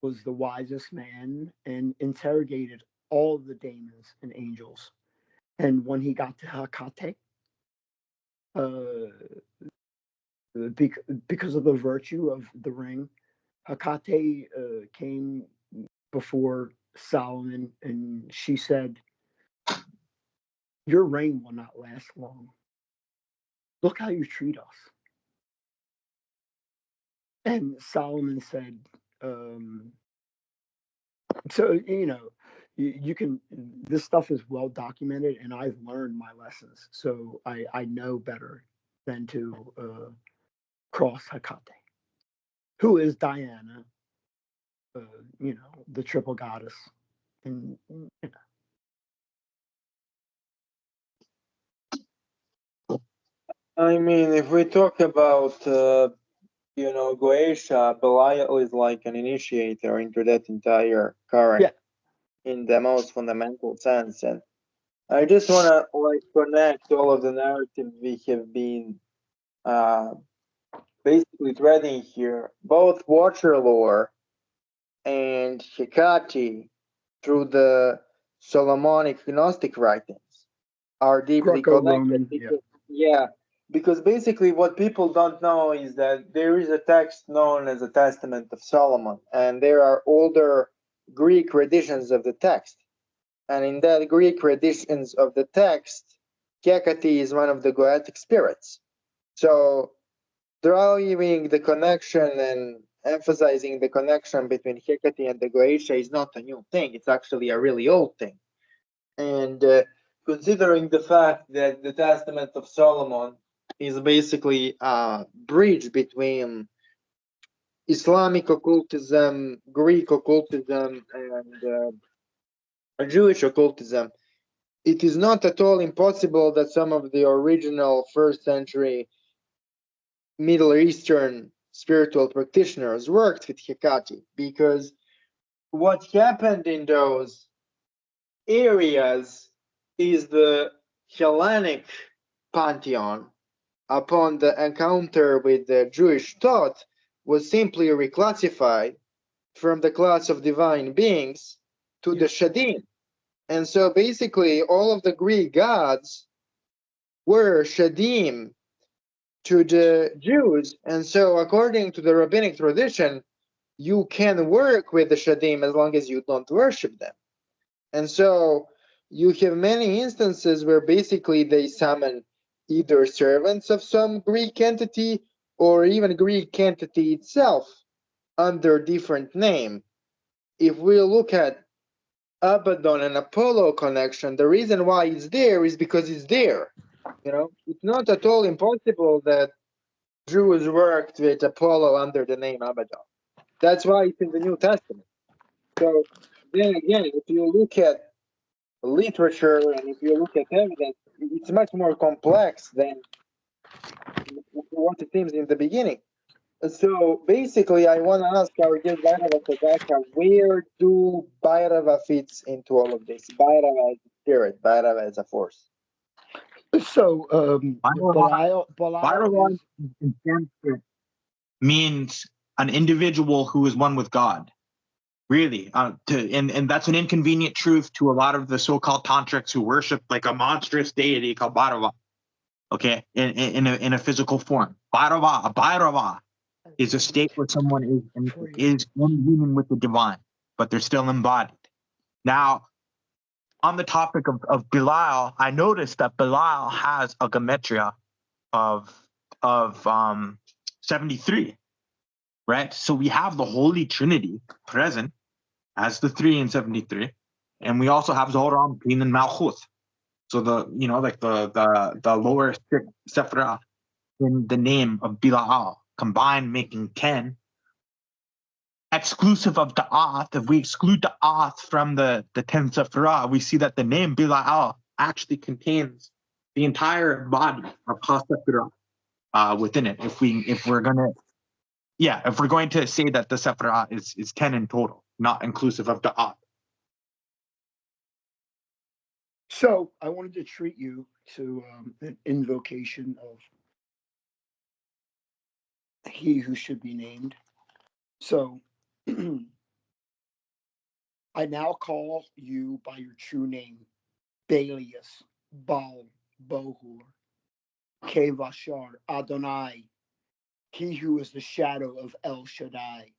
Speaker 2: was the wisest man and interrogated all of the demons and angels. And when he got to Hecate, because of the virtue of the ring, Hecate came before Solomon, and she said, "Your reign will not last long. Look how you treat us." And Solomon said, so, you can, this stuff is well documented, and I've learned my lessons. So I know better than to cross Hecate, who is Diana, the triple goddess. And,
Speaker 1: I mean, if we talk about, Goetia, Belial is like an initiator into that entire current in the most fundamental sense. And I just want to connect all of the narratives we have been basically threading here, both Watcher lore and Hecate through the Solomonic Gnostic writings are deeply connected. Because basically what people don't know is that there is a text known as the Testament of Solomon, and there are older Greek renditions of the text. And in that Greek renditions of the text, Hecate is one of the Goetic spirits. So drawing the connection and emphasizing the connection between Hecate and the Goetia is not a new thing. It's actually a really old thing. And considering the fact that the Testament of Solomon is basically a bridge between Islamic occultism, Greek occultism, and Jewish occultism, it is not at all impossible that some of the original first century Middle Eastern spiritual practitioners worked with Hecate, because what happened in those areas is the Hellenic pantheon, upon the encounter with the Jewish thought, was simply reclassified from the class of divine beings to the Shadim. And so basically all of the Greek gods were Shadim to the Jews. And so according to the rabbinic tradition, you can work with the Shadim as long as you don't worship them. And so you have many instances where basically they summon either servants of some Greek entity or even Greek entity itself under different name. If we look at Abaddon and Apollo connection, the reason why it's there is because it's there. It's not at all impossible that Jews worked with Apollo under the name Abaddon. That's why it's in the New Testament. So then again, if you look at literature and if you look at evidence, it's much more complex than what it seems in the beginning. So basically, I want to ask our guest Bairava Sadhaka, where do Bairava fits into all of this? Bairava as a spirit, Bairava as a force.
Speaker 2: So Belial
Speaker 3: in Sanskrit means an individual who is one with God. Really, and that's an inconvenient truth to a lot of the so-called tantrics who worship like a monstrous deity called Bairava. Okay, in a physical form. Bairava is a state where someone is in union with the divine, but they're still embodied. Now, on the topic of Belial, I noticed that Belial has a gematria of 73, right? So we have the Holy Trinity present as the 3 and 73, and we also have Zoram, Pin, and Malchut. So the lower Sephra in the name of Belial combined making 10, exclusive of the Da'ath, if we exclude the Da'ath from the 10 Sephirah, we see that the name Bilal actually contains the entire body of Ha Sephirah within it. If we're going to say that the Sephirah is 10 in total, not inclusive of the Da'ath.
Speaker 2: So I wanted to treat you to an invocation of he who should be named. So I now call you by your true name, Balius, Baal, Bohur, Kevashar, Adonai, he who is the shadow of El Shaddai.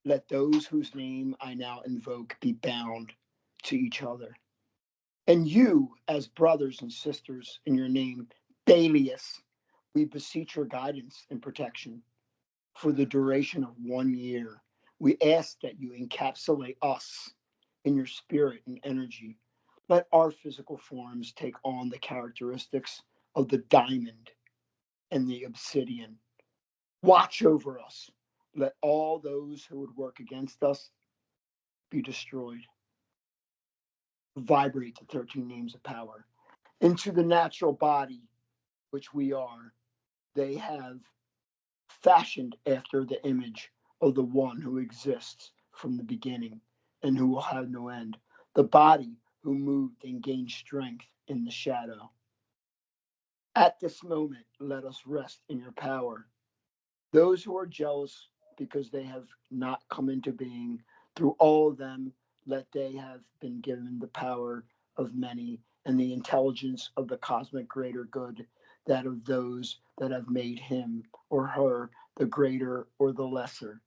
Speaker 2: Let those whose name I now invoke be bound to each other. And you, as brothers and sisters in your name, Balius, we beseech your guidance and protection for the duration of 1 year. We ask that you encapsulate us in your spirit and energy. Let our physical forms take on the characteristics of the diamond and the obsidian. Watch over us. Let all those who would work against us be destroyed. Vibrate the 13 names of power into the natural body, which we are. They have fashioned after the image of the one who exists from the beginning and who will have no end, the body who moved and gained strength in the shadow. At this moment, let us rest in your power. Those who are jealous because they have not come into being, through all of them, let they have been given the power of many and the intelligence of the cosmic greater good, that of those that have made him or her the greater or the lesser.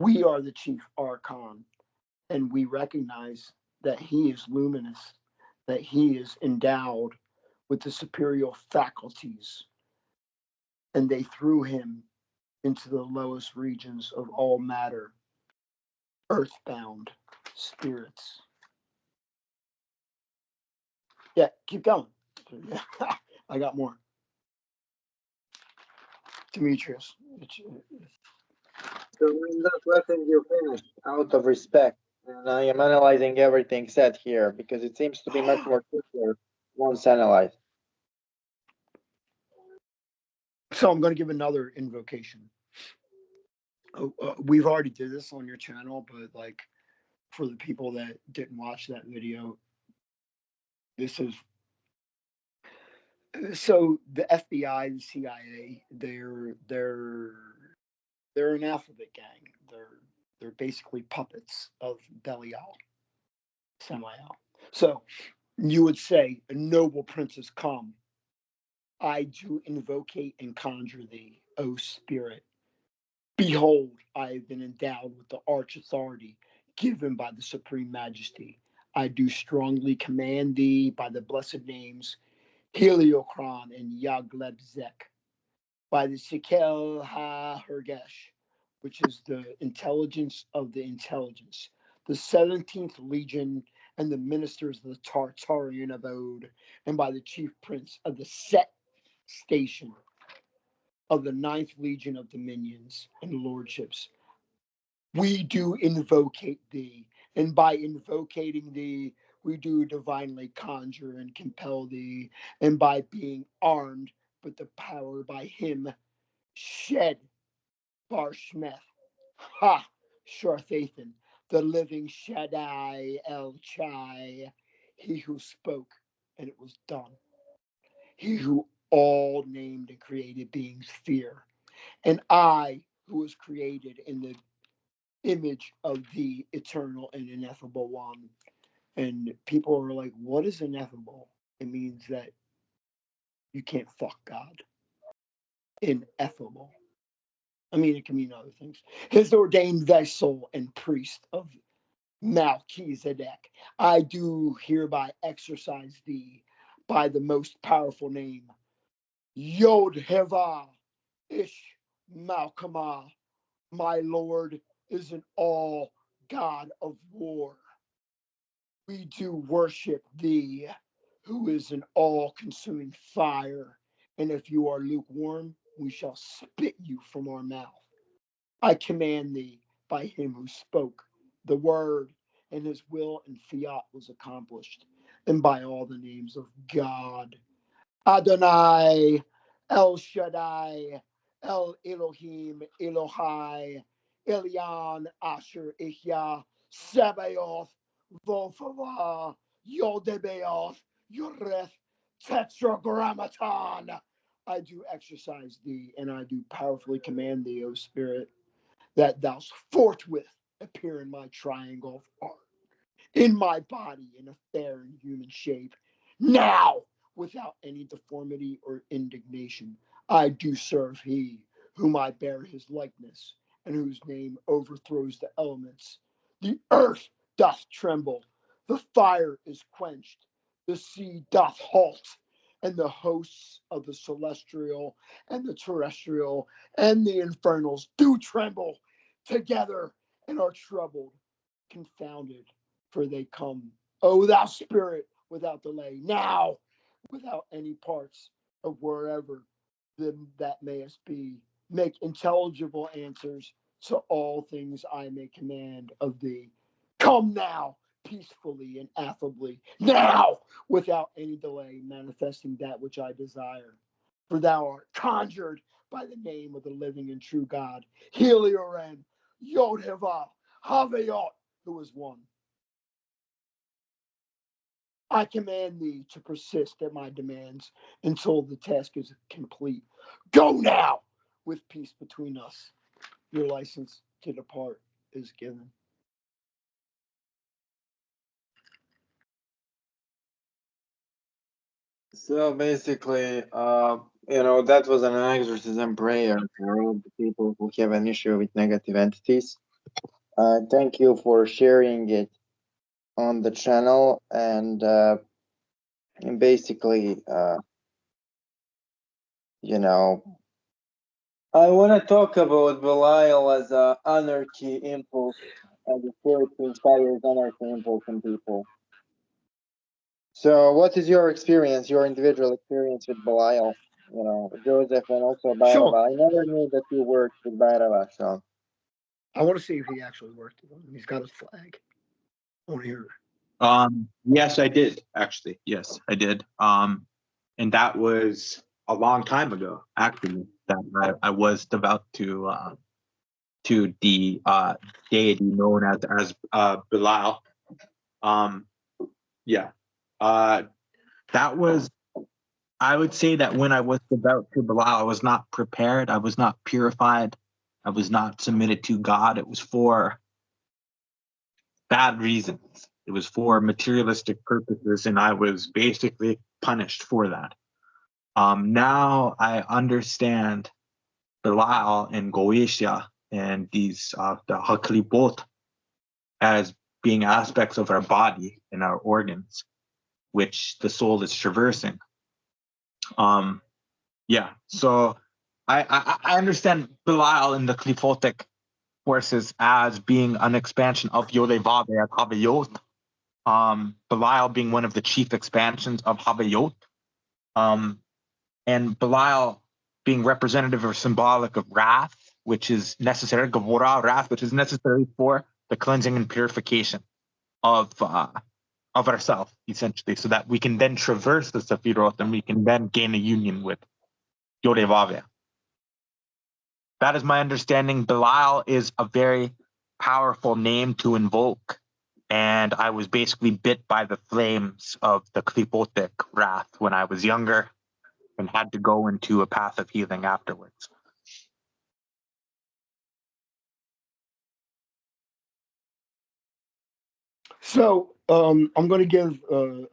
Speaker 2: We are the chief archon, and we recognize that he is luminous, that he is endowed with the superior faculties, and they threw him into the lowest regions of all matter, earthbound spirits. Yeah, keep going. I got more. Demetrius.
Speaker 1: So in that lesson you finished out of respect, and I am analyzing everything said here because it seems to be much more simpler once analyzed.
Speaker 2: So I'm going to give another invocation. We've already did this on your channel, but like for the people that didn't watch that video, this is so the FBI, the CIA, they're an alphabet gang. They're basically puppets of Belial, Samael. So you would say, a noble princess, come. I do invocate and conjure thee, O spirit. Behold, I have been endowed with the arch authority given by the supreme majesty. I do strongly command thee by the blessed names Heliocron and Yaglebzek, by the Sekel Ha-Hergesh, which is the intelligence of the intelligence, the 17th Legion and the ministers of the Tartarian abode, and by the chief prince of the Set station of the 9th Legion of dominions and lordships. We do invocate thee, and by invocating thee, we do divinely conjure and compel thee, and by being armed with the power by him, shed Barshmeth, ha, Sharthathan, the living Shaddai El Chai, he who spoke and it was done, he who all named and created beings fear, and I who was created in the image of the eternal and ineffable one. And people are like, what is ineffable? It means that you can't fuck God. Ineffable. I mean, it can mean other things. His ordained vessel and priest of Melchizedek, I do hereby exercise thee by the most powerful name, Yod Heva Ish Malkamah. My Lord is an all God of war. We do worship thee, who is an all consuming fire. And if you are lukewarm, we shall spit you from our mouth. I command thee, by him who spoke the word, and his will and fiat was accomplished, and by all the names of God. Adonai, El Shaddai, El Elohim, Elohai, Elyon, Asher, Ihya, Sabaoth, Vophavah, Yodebaoth, Yoreth, Tetragrammaton. I do exercise thee, and I do powerfully command thee, O Spirit, that thou forthwith appear in my triangle of art, in my body in a fair and human shape, now, without any deformity or indignation. I do serve he, whom I bear his likeness, and whose name overthrows the elements. The earth doth tremble, the fire is quenched, the sea doth halt, and the hosts of the celestial and the terrestrial and the infernals do tremble together and are troubled, confounded, for they come, O thou spirit, without delay, now, without any parts of wherever that mayest be, make intelligible answers to all things I may command of thee. Come now, peacefully and affably, now, without any delay, manifesting that which I desire. For thou art conjured by the name of the living and true God, Helioren, Yod-Heva, Havayot, who is one. I command thee to persist at my demands until the task is complete. Go now with peace between us. Your license to depart is given.
Speaker 1: So basically, that was an exorcism prayer for all the people who have an issue with negative entities. Thank you for sharing it on the channel, and basically, I want to talk about Belial as an anarchy impulse, as a spirit who inspires anarchy impulse in people. So, what is your experience, your individual experience with Belial? Joseph, and also
Speaker 2: Sure.
Speaker 1: Bairava. I never knew that you worked with Bairava, so.
Speaker 2: I want to see if he actually worked with him. He's got his flag. I want to hear.
Speaker 3: Yes, I did actually. Yes, I did. And that was a long time ago, actually. That I was devout to the deity known as Belial. Yeah. That was. I would say that when I was devout to Belial, I was not prepared. I was not purified. I was not submitted to God. It was for bad reasons. It was for materialistic purposes, and I was basically punished for that. Now I understand Belial and Goetia and these the Haklibot as being aspects of our body and our organs, which the soul is traversing. Yeah, so I understand Belial and the Clifotic forces as being an expansion of Yodevave at Havayot. Belial being one of the chief expansions of Havayot. And Belial being representative or symbolic of wrath, which is necessary, Gavora, wrath, which is necessary for the cleansing and purification of ourselves, essentially, so that we can then traverse the Sephiroth and we can then gain a union with Yodevave. That is my understanding. Belial is a very powerful name to invoke, and I was basically bit by the flames of the Klipotic wrath when I was younger and had to go into a path of healing afterwards.
Speaker 2: So I'm going to give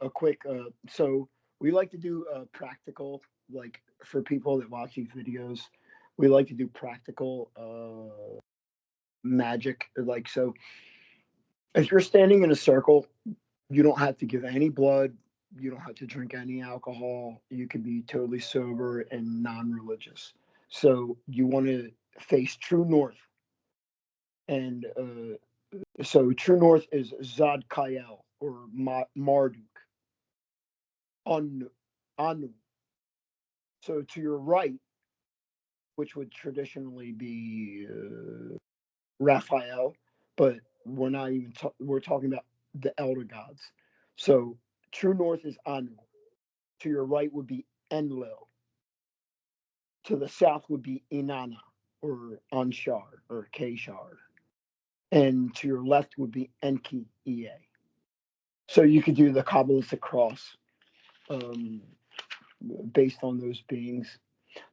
Speaker 2: a quick. So we like to do practical, like for people that watch these videos, we like to do practical magic. Like, so if you're standing in a circle, you don't have to give any blood. You don't have to drink any alcohol. You can be totally sober and non-religious. So you want to face true north, and so true north is Zadkiel or Marduk. Anu. Anu. So to your right, which would traditionally be Raphael, but we're not even we're talking about the elder gods. So true north is Anu. To your right would be Enlil. To the south would be Inanna or Anshar or Keshar. And to your left would be Enki Ea. So you could do the Kabbalistic cross um, based on those beings.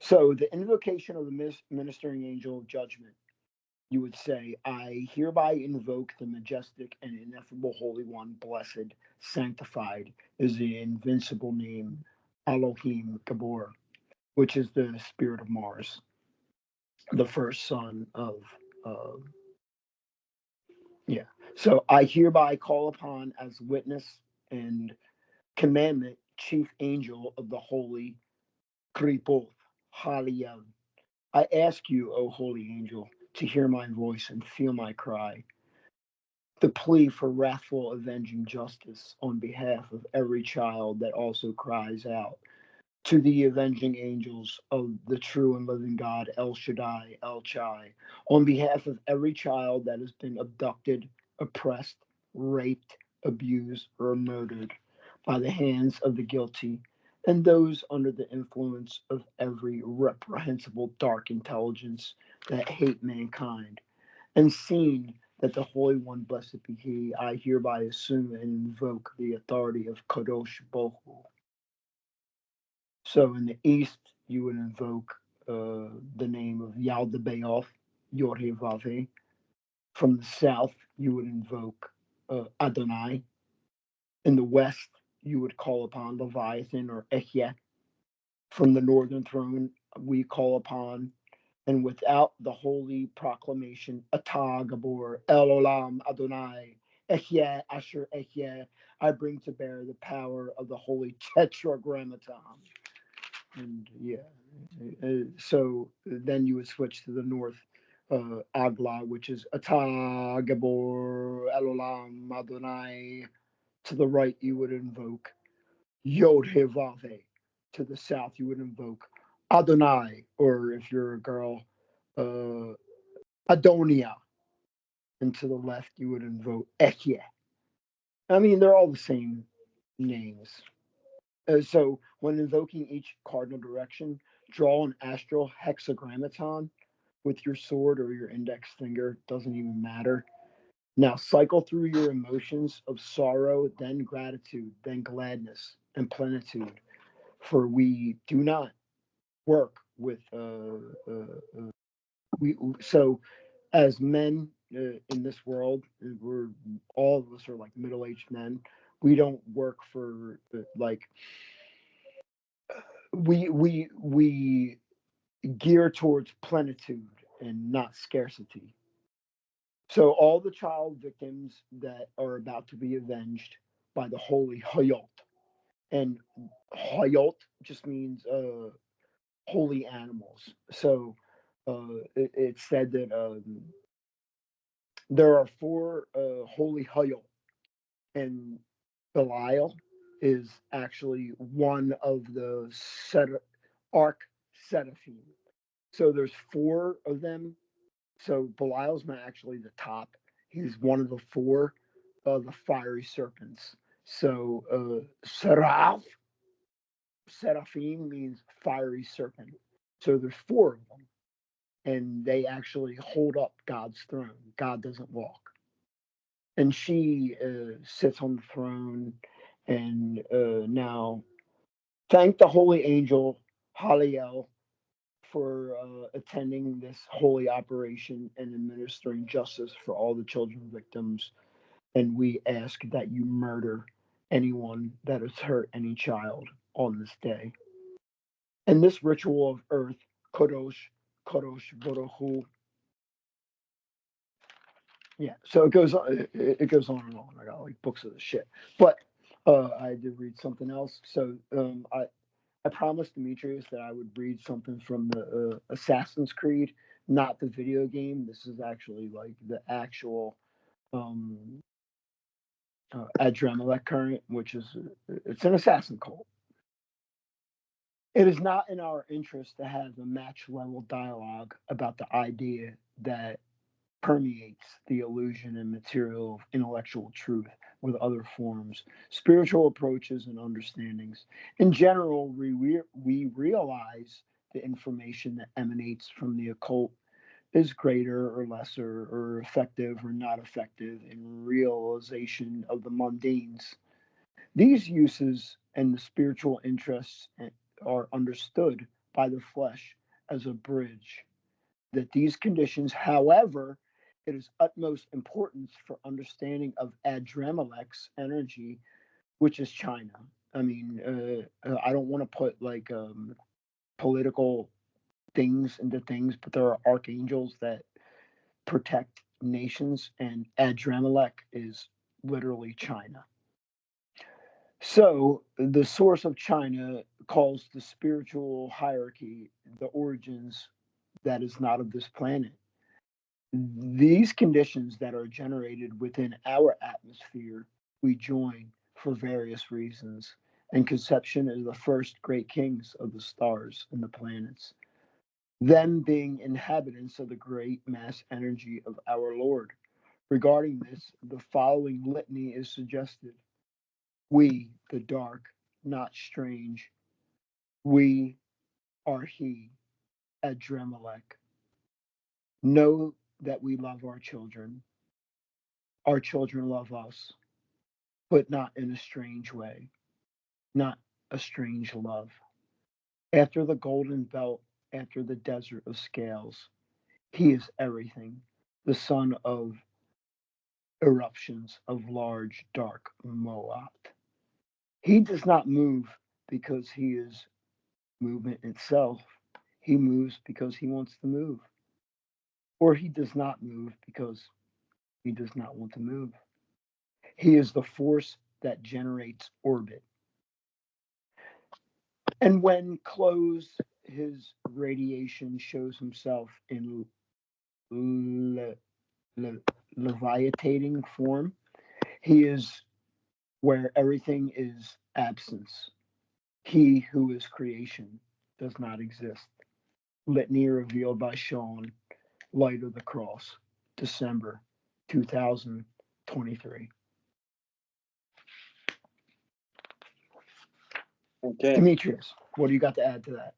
Speaker 2: So the invocation of the ministering angel of judgment, you would say, I hereby invoke the majestic and ineffable Holy One, blessed, sanctified is the invincible name Elohim Gabor, which is the spirit of Mars, the first son of, uh, yeah. So I hereby call upon as witness and commandment chief angel of the holy Kripoth, Haliel. I ask you, O holy angel, to hear my voice and feel my cry, the plea for wrathful avenging justice on behalf of every child that also cries out to the avenging angels of the true and living God, El Shaddai, El Chai, on behalf of every child that has been abducted, oppressed, raped, abused, or murdered by the hands of the guilty, and those under the influence of every reprehensible dark intelligence that hate mankind, and seen that the Holy One, blessed be He, I hereby assume and invoke the authority of Kadosh Bohu. So in the east, you would invoke the name of Yaldabaoth, Yorhevave. From the south, you would invoke Adonai. In the west, you would call upon Leviathan or Ehyeh. From the northern throne, we call upon, and without the holy proclamation, Atah Gabor, El Olam Adonai, Ehyeh Asher Ehyeh, I bring to bear the power of the holy Tetragrammaton. And yeah, so then you would switch to the north, Agla, which is Ata Gabor Elolam Adonai. To the right, you would invoke Yod Hevave. To the south, you would invoke Adonai, or if you're a girl, uh, Adonia. And to the left, you would invoke Ehyeh. I mean, they're all the same names. So when invoking each cardinal direction, draw an astral hexagrammaton with your sword or your index finger, doesn't even matter. Now cycle through your emotions of sorrow, then gratitude, then gladness and plenitude. For we do not work with we so as men in this world, we're all of us are like middle-aged men. We don't work for like we gear towards plenitude and not scarcity. So all the child victims that are about to be avenged by the holy Hayot, and Hayot just means holy animals. So it's said that there are four holy Hayot, and Belial is actually one of the arc seraphim. So there's four of them. So Belial's not actually the top. He's one of the four of the fiery serpents. So seraphim means fiery serpent. So there's four of them, and they actually hold up God's throne. God doesn't walk, and she sits on the throne. And now, thank the holy angel Haliel for attending this holy operation and administering justice for all the children victims. And we ask that you murder anyone that has hurt any child on this day. And this ritual of earth, Kodosh, Kodosh, Baruch. Yeah, so it goes on. It goes on and on. I got like books of the shit, but I did read something else. So I promised Demetrius that I would read something from the Assassin's Creed, not the video game. This is actually like the actual um, Adrenaline current, which is it's an assassin cult. It is not in our interest to have a match level dialogue about the idea that permeates the illusion and material of intellectual truth with other forms, spiritual approaches, and understandings. In general, we realize the information that emanates from the occult is greater or lesser or effective or not effective in realization of the mundanes. These uses and the spiritual interests are understood by the flesh as a bridge. That these conditions, however, it is utmost importance for understanding of Adremelech's energy, which is China. I mean, I don't want to put like political things into things, but there are archangels that protect nations, and Adremelech is literally China. So the source of China calls the spiritual hierarchy the origins that is not of this planet. These conditions that are generated within our atmosphere, we join for various reasons. And conception is the first great kings of the stars and the planets, them being inhabitants of the great mass energy of our Lord. Regarding this, the following litany is suggested. We, the dark, not strange. We are He, Adremelech. Know that we love our children. Our children love us, but not in a strange way, not a strange love. After the golden belt, after the desert of scales, He is everything, the son of eruptions of large, dark Moat. He does not move because He is movement itself. He moves because He wants to move, or He does not move because He does not want to move. He is the force that generates orbit. And when closed, his radiation shows himself in le- levitating form. He is where everything is absence. He who is creation does not exist. Litany revealed by Sean, Light of the Cross, December 2023.
Speaker 1: Okay.
Speaker 2: Demetrius, what do you got to add to that?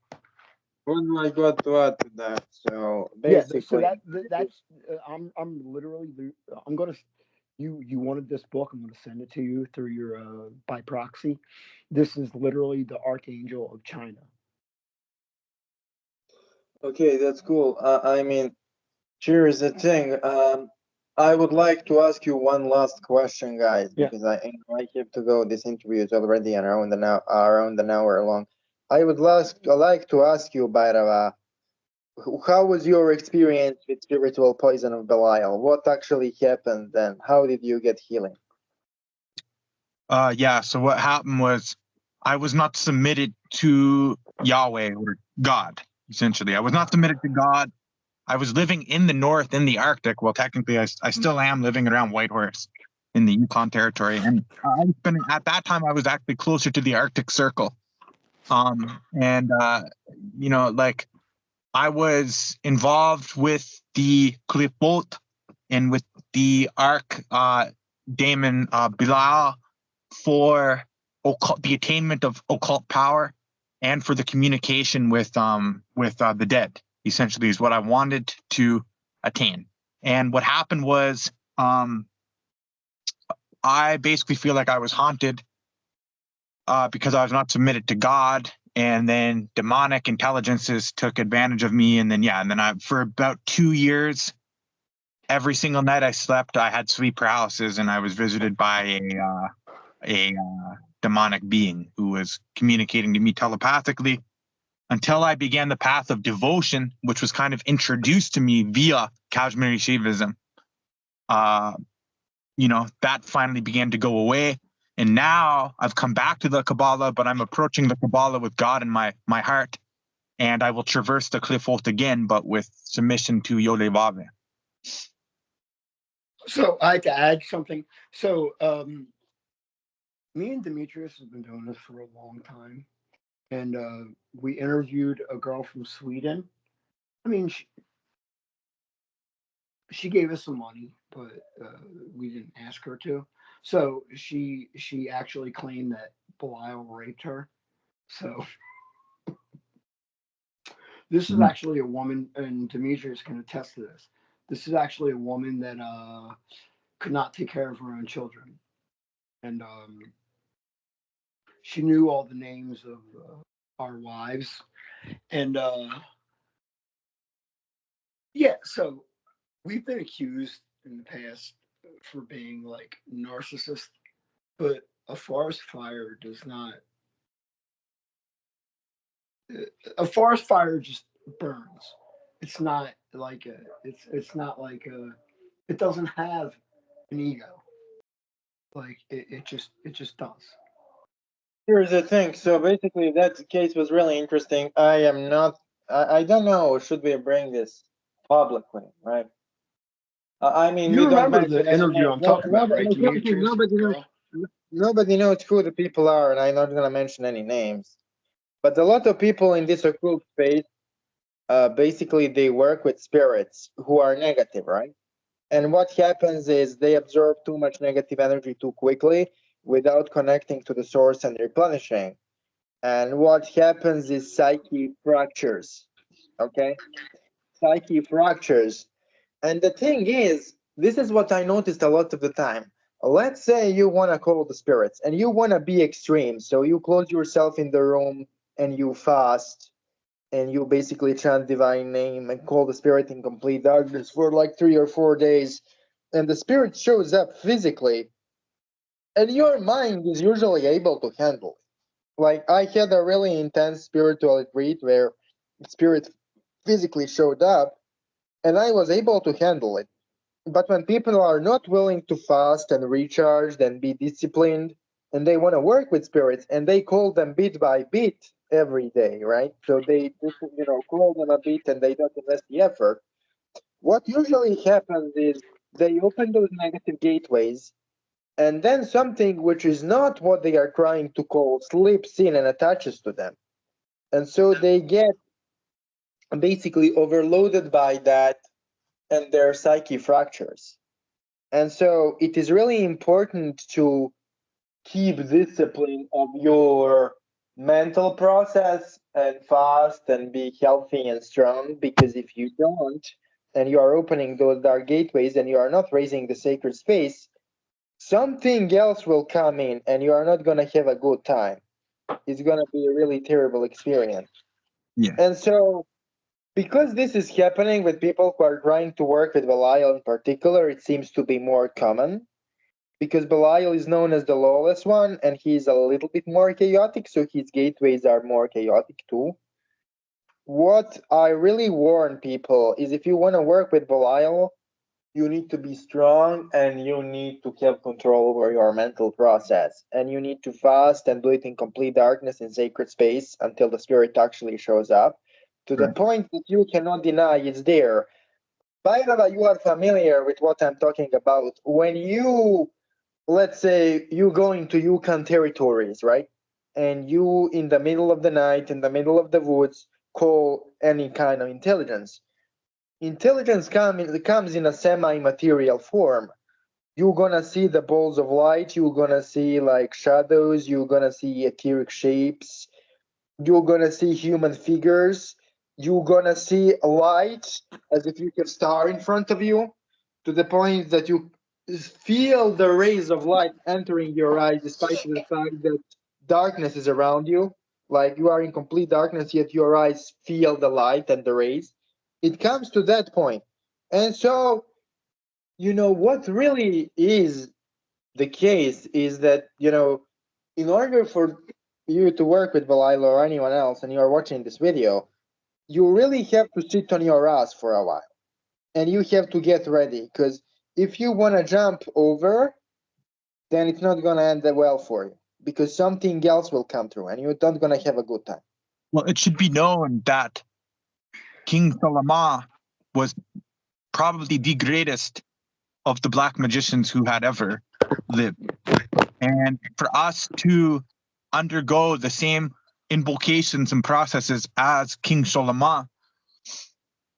Speaker 1: What do I got to add to that? So
Speaker 2: Yeah, so
Speaker 1: basically,
Speaker 2: that's I'm literally I'm gonna you wanted this book. I'm gonna send it to you through your by proxy. This is literally the Archangel of China.
Speaker 1: okay, that's cool. I mean, here's the thing. I would like to ask you one last question, guys,
Speaker 2: Yeah.
Speaker 1: because I have to go. This interview is already around an hour long. I would like to ask you, Bairava, how was your experience with spiritual poison of Belial? What actually happened, and how did you get healing?
Speaker 3: Yeah, so what happened was I was not submitted to Yahweh or God, essentially. I was not submitted to God. I was living in the north in the Arctic. Well, technically, I still am living around Whitehorse in the Yukon Territory. And at that time, I was actually closer to the Arctic Circle. Like I was involved with the Klipbolt and with the Arc Daemon Bilal for the attainment of occult power and for the communication with the dead. Essentially, is what I wanted to attain. And what happened was, I basically feel like I was haunted because I was not submitted to God, and then demonic intelligences took advantage of me. And then I for about 2 years, every single night I slept, I had sleep paralysis, and I was visited by a demonic being who was communicating to me telepathically until I began the path of devotion, which was kind of introduced to me via Kashmiri Shivism. That finally began to go away. And now I've come back to the Kabbalah, but I'm approaching the Kabbalah with God in my heart. And I will traverse the Clifford again, but with submission to Yodevave.
Speaker 2: So I had to add something. So me and Demetrius have been doing this for a long time, and we interviewed a girl from Sweden. I mean, she gave us some money, but we didn't ask her to. So she actually claimed that Belial raped her. So this is
Speaker 3: Mhm.
Speaker 2: actually a woman, and Demetrius can attest to this. This is actually a woman that could not take care of her own children, and she knew all the names of our wives, and yeah. So we've been accused in the past for being like narcissists, but a forest fire does not. A forest fire just burns. It's not like a. It's not like a. It doesn't have an ego. Like it just does.
Speaker 1: Here's the thing. So basically, that case was really interesting. I am not. I don't know. Should we bring this publicly, right? I mean,
Speaker 2: You
Speaker 1: we don't
Speaker 2: remember
Speaker 1: mention
Speaker 2: the
Speaker 1: any
Speaker 2: interview
Speaker 1: names.
Speaker 2: I'm talking about, right, Demetrius, with
Speaker 1: Nobody
Speaker 2: the
Speaker 1: knows.
Speaker 2: girl?
Speaker 1: Nobody knows who the people are, and I'm not gonna mention any names. But a lot of people in this occult space, basically, they work with spirits who are negative, right? And what happens is they absorb too much negative energy too quickly without connecting to the source and replenishing. And what happens is psyche fractures. Okay? Psyche fractures. And the thing is, this is what I noticed a lot of the time. Let's say you want to call the spirits and you want to be extreme. So you close yourself in the room and you fast and you basically chant divine name and call the spirit in complete darkness for like 3 or 4 days. And the spirit shows up physically and your mind is usually able to handle it. Like I had a really intense spiritual retreat where spirit physically showed up and I was able to handle it. But when people are not willing to fast and recharge and be disciplined, and they want to work with spirits, and they call them bit by bit every day, right? So they just, call them a bit and they don't invest the effort. What usually happens is they open those negative gateways, and then something which is not what they are trying to call slips in and attaches to them. And so they get basically overloaded by that, and their psyche fractures. And so it is really important to keep discipline of your mental process and fast and be healthy and strong, because if you don't, and you are opening those dark gateways and you are not raising the sacred space, something else will come in and you are not going to have a good time. It's going to be a really terrible experience.
Speaker 3: Yeah.
Speaker 1: And so because this is happening with people who are trying to work with Belial in particular, it seems to be more common because Belial is known as the lawless one and he's a little bit more chaotic, so his gateways are more chaotic too. What I really warn people is if you want to work with Belial, you need to be strong and you need to have control over your mental process. And you need to fast and do it in complete darkness in sacred space until the spirit actually shows up to the
Speaker 3: Right.
Speaker 1: point that you cannot deny it's there. Bairava, you are familiar with what I'm talking about. When you, let's say, you go into Yukon territories, right? And you, in the middle of the night, in the middle of the woods, call any kind of intelligence. Intelligence comes in a semi-material form. You're gonna see the balls of light, you're gonna see like shadows, you're gonna see etheric shapes, you're gonna see human figures, you're gonna see a light as if you have a star in front of you, to the point that you feel the rays of light entering your eyes despite the fact that darkness is around you. Like you are in complete darkness, yet your eyes feel the light and the rays. It comes to that point. And so, what really is the case is that, in order for you to work with Belial or anyone else and you are watching this video, you really have to sit on your ass for a while and you have to get ready, because if you want to jump over, then it's not going to end that well for you, because something else will come through and you're not going to have a good time.
Speaker 3: Well, it should be known that King Solomon was probably the greatest of the black magicians who had ever lived. And for us to undergo the same invocations and processes as King Solomon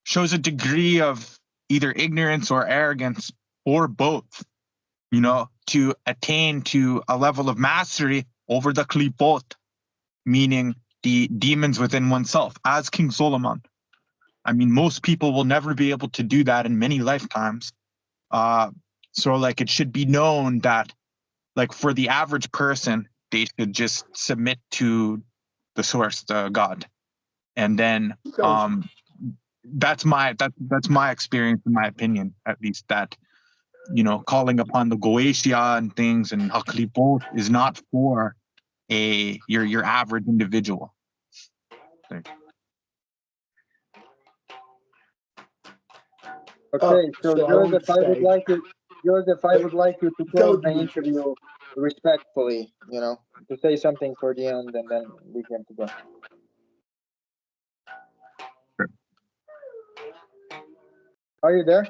Speaker 3: shows a degree of either ignorance or arrogance or both, you know, to attain to a level of mastery over the klipot, meaning the demons within oneself, as King Solomon. I mean, most people will never be able to do that in many lifetimes. So like it should be known that like for the average person, they should just submit to the source, the God. And then that's my experience, in my opinion, at least, that, you know, calling upon the Goetia and things and Haklipot is not for your average individual.
Speaker 1: Okay, so
Speaker 2: so I wanted
Speaker 1: Joseph,
Speaker 2: to
Speaker 1: I would
Speaker 2: say-
Speaker 1: like you, Joseph, I would like you to
Speaker 2: Go,
Speaker 1: close the
Speaker 2: Dimitri.
Speaker 1: interview respectfully, you know, to say something for the end, and then we can go. Are you there?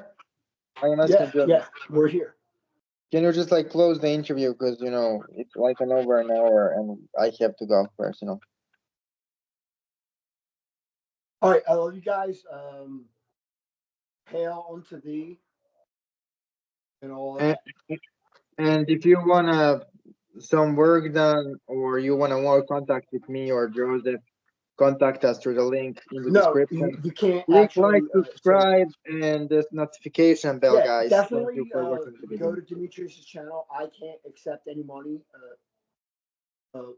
Speaker 1: I am asking Joseph.
Speaker 2: Yeah, we're here.
Speaker 1: Can you just like close the interview, because you know it's like over an hour and I have to go first, you know.
Speaker 2: All right, I love you guys. Hail unto thee and all that.
Speaker 1: And if you wanna some work done, or you wanna more contact with me or Joseph, contact us through the link in the
Speaker 2: No,
Speaker 1: description.
Speaker 2: you can't
Speaker 1: Click
Speaker 2: actually
Speaker 1: like, subscribe, and this notification bell,
Speaker 2: yeah,
Speaker 1: guys. Thank
Speaker 2: definitely
Speaker 1: you for watching the
Speaker 2: go
Speaker 1: video.
Speaker 2: to Demetrius's channel. I can't accept any money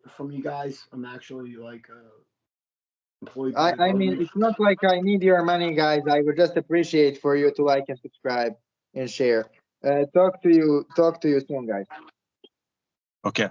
Speaker 2: from you guys. I'm actually like employed by the
Speaker 1: I mean,
Speaker 2: government.
Speaker 1: it's not like I need your money, guys. I would just appreciate for you to like and subscribe and share. Talk to you soon, guys.
Speaker 3: Okay.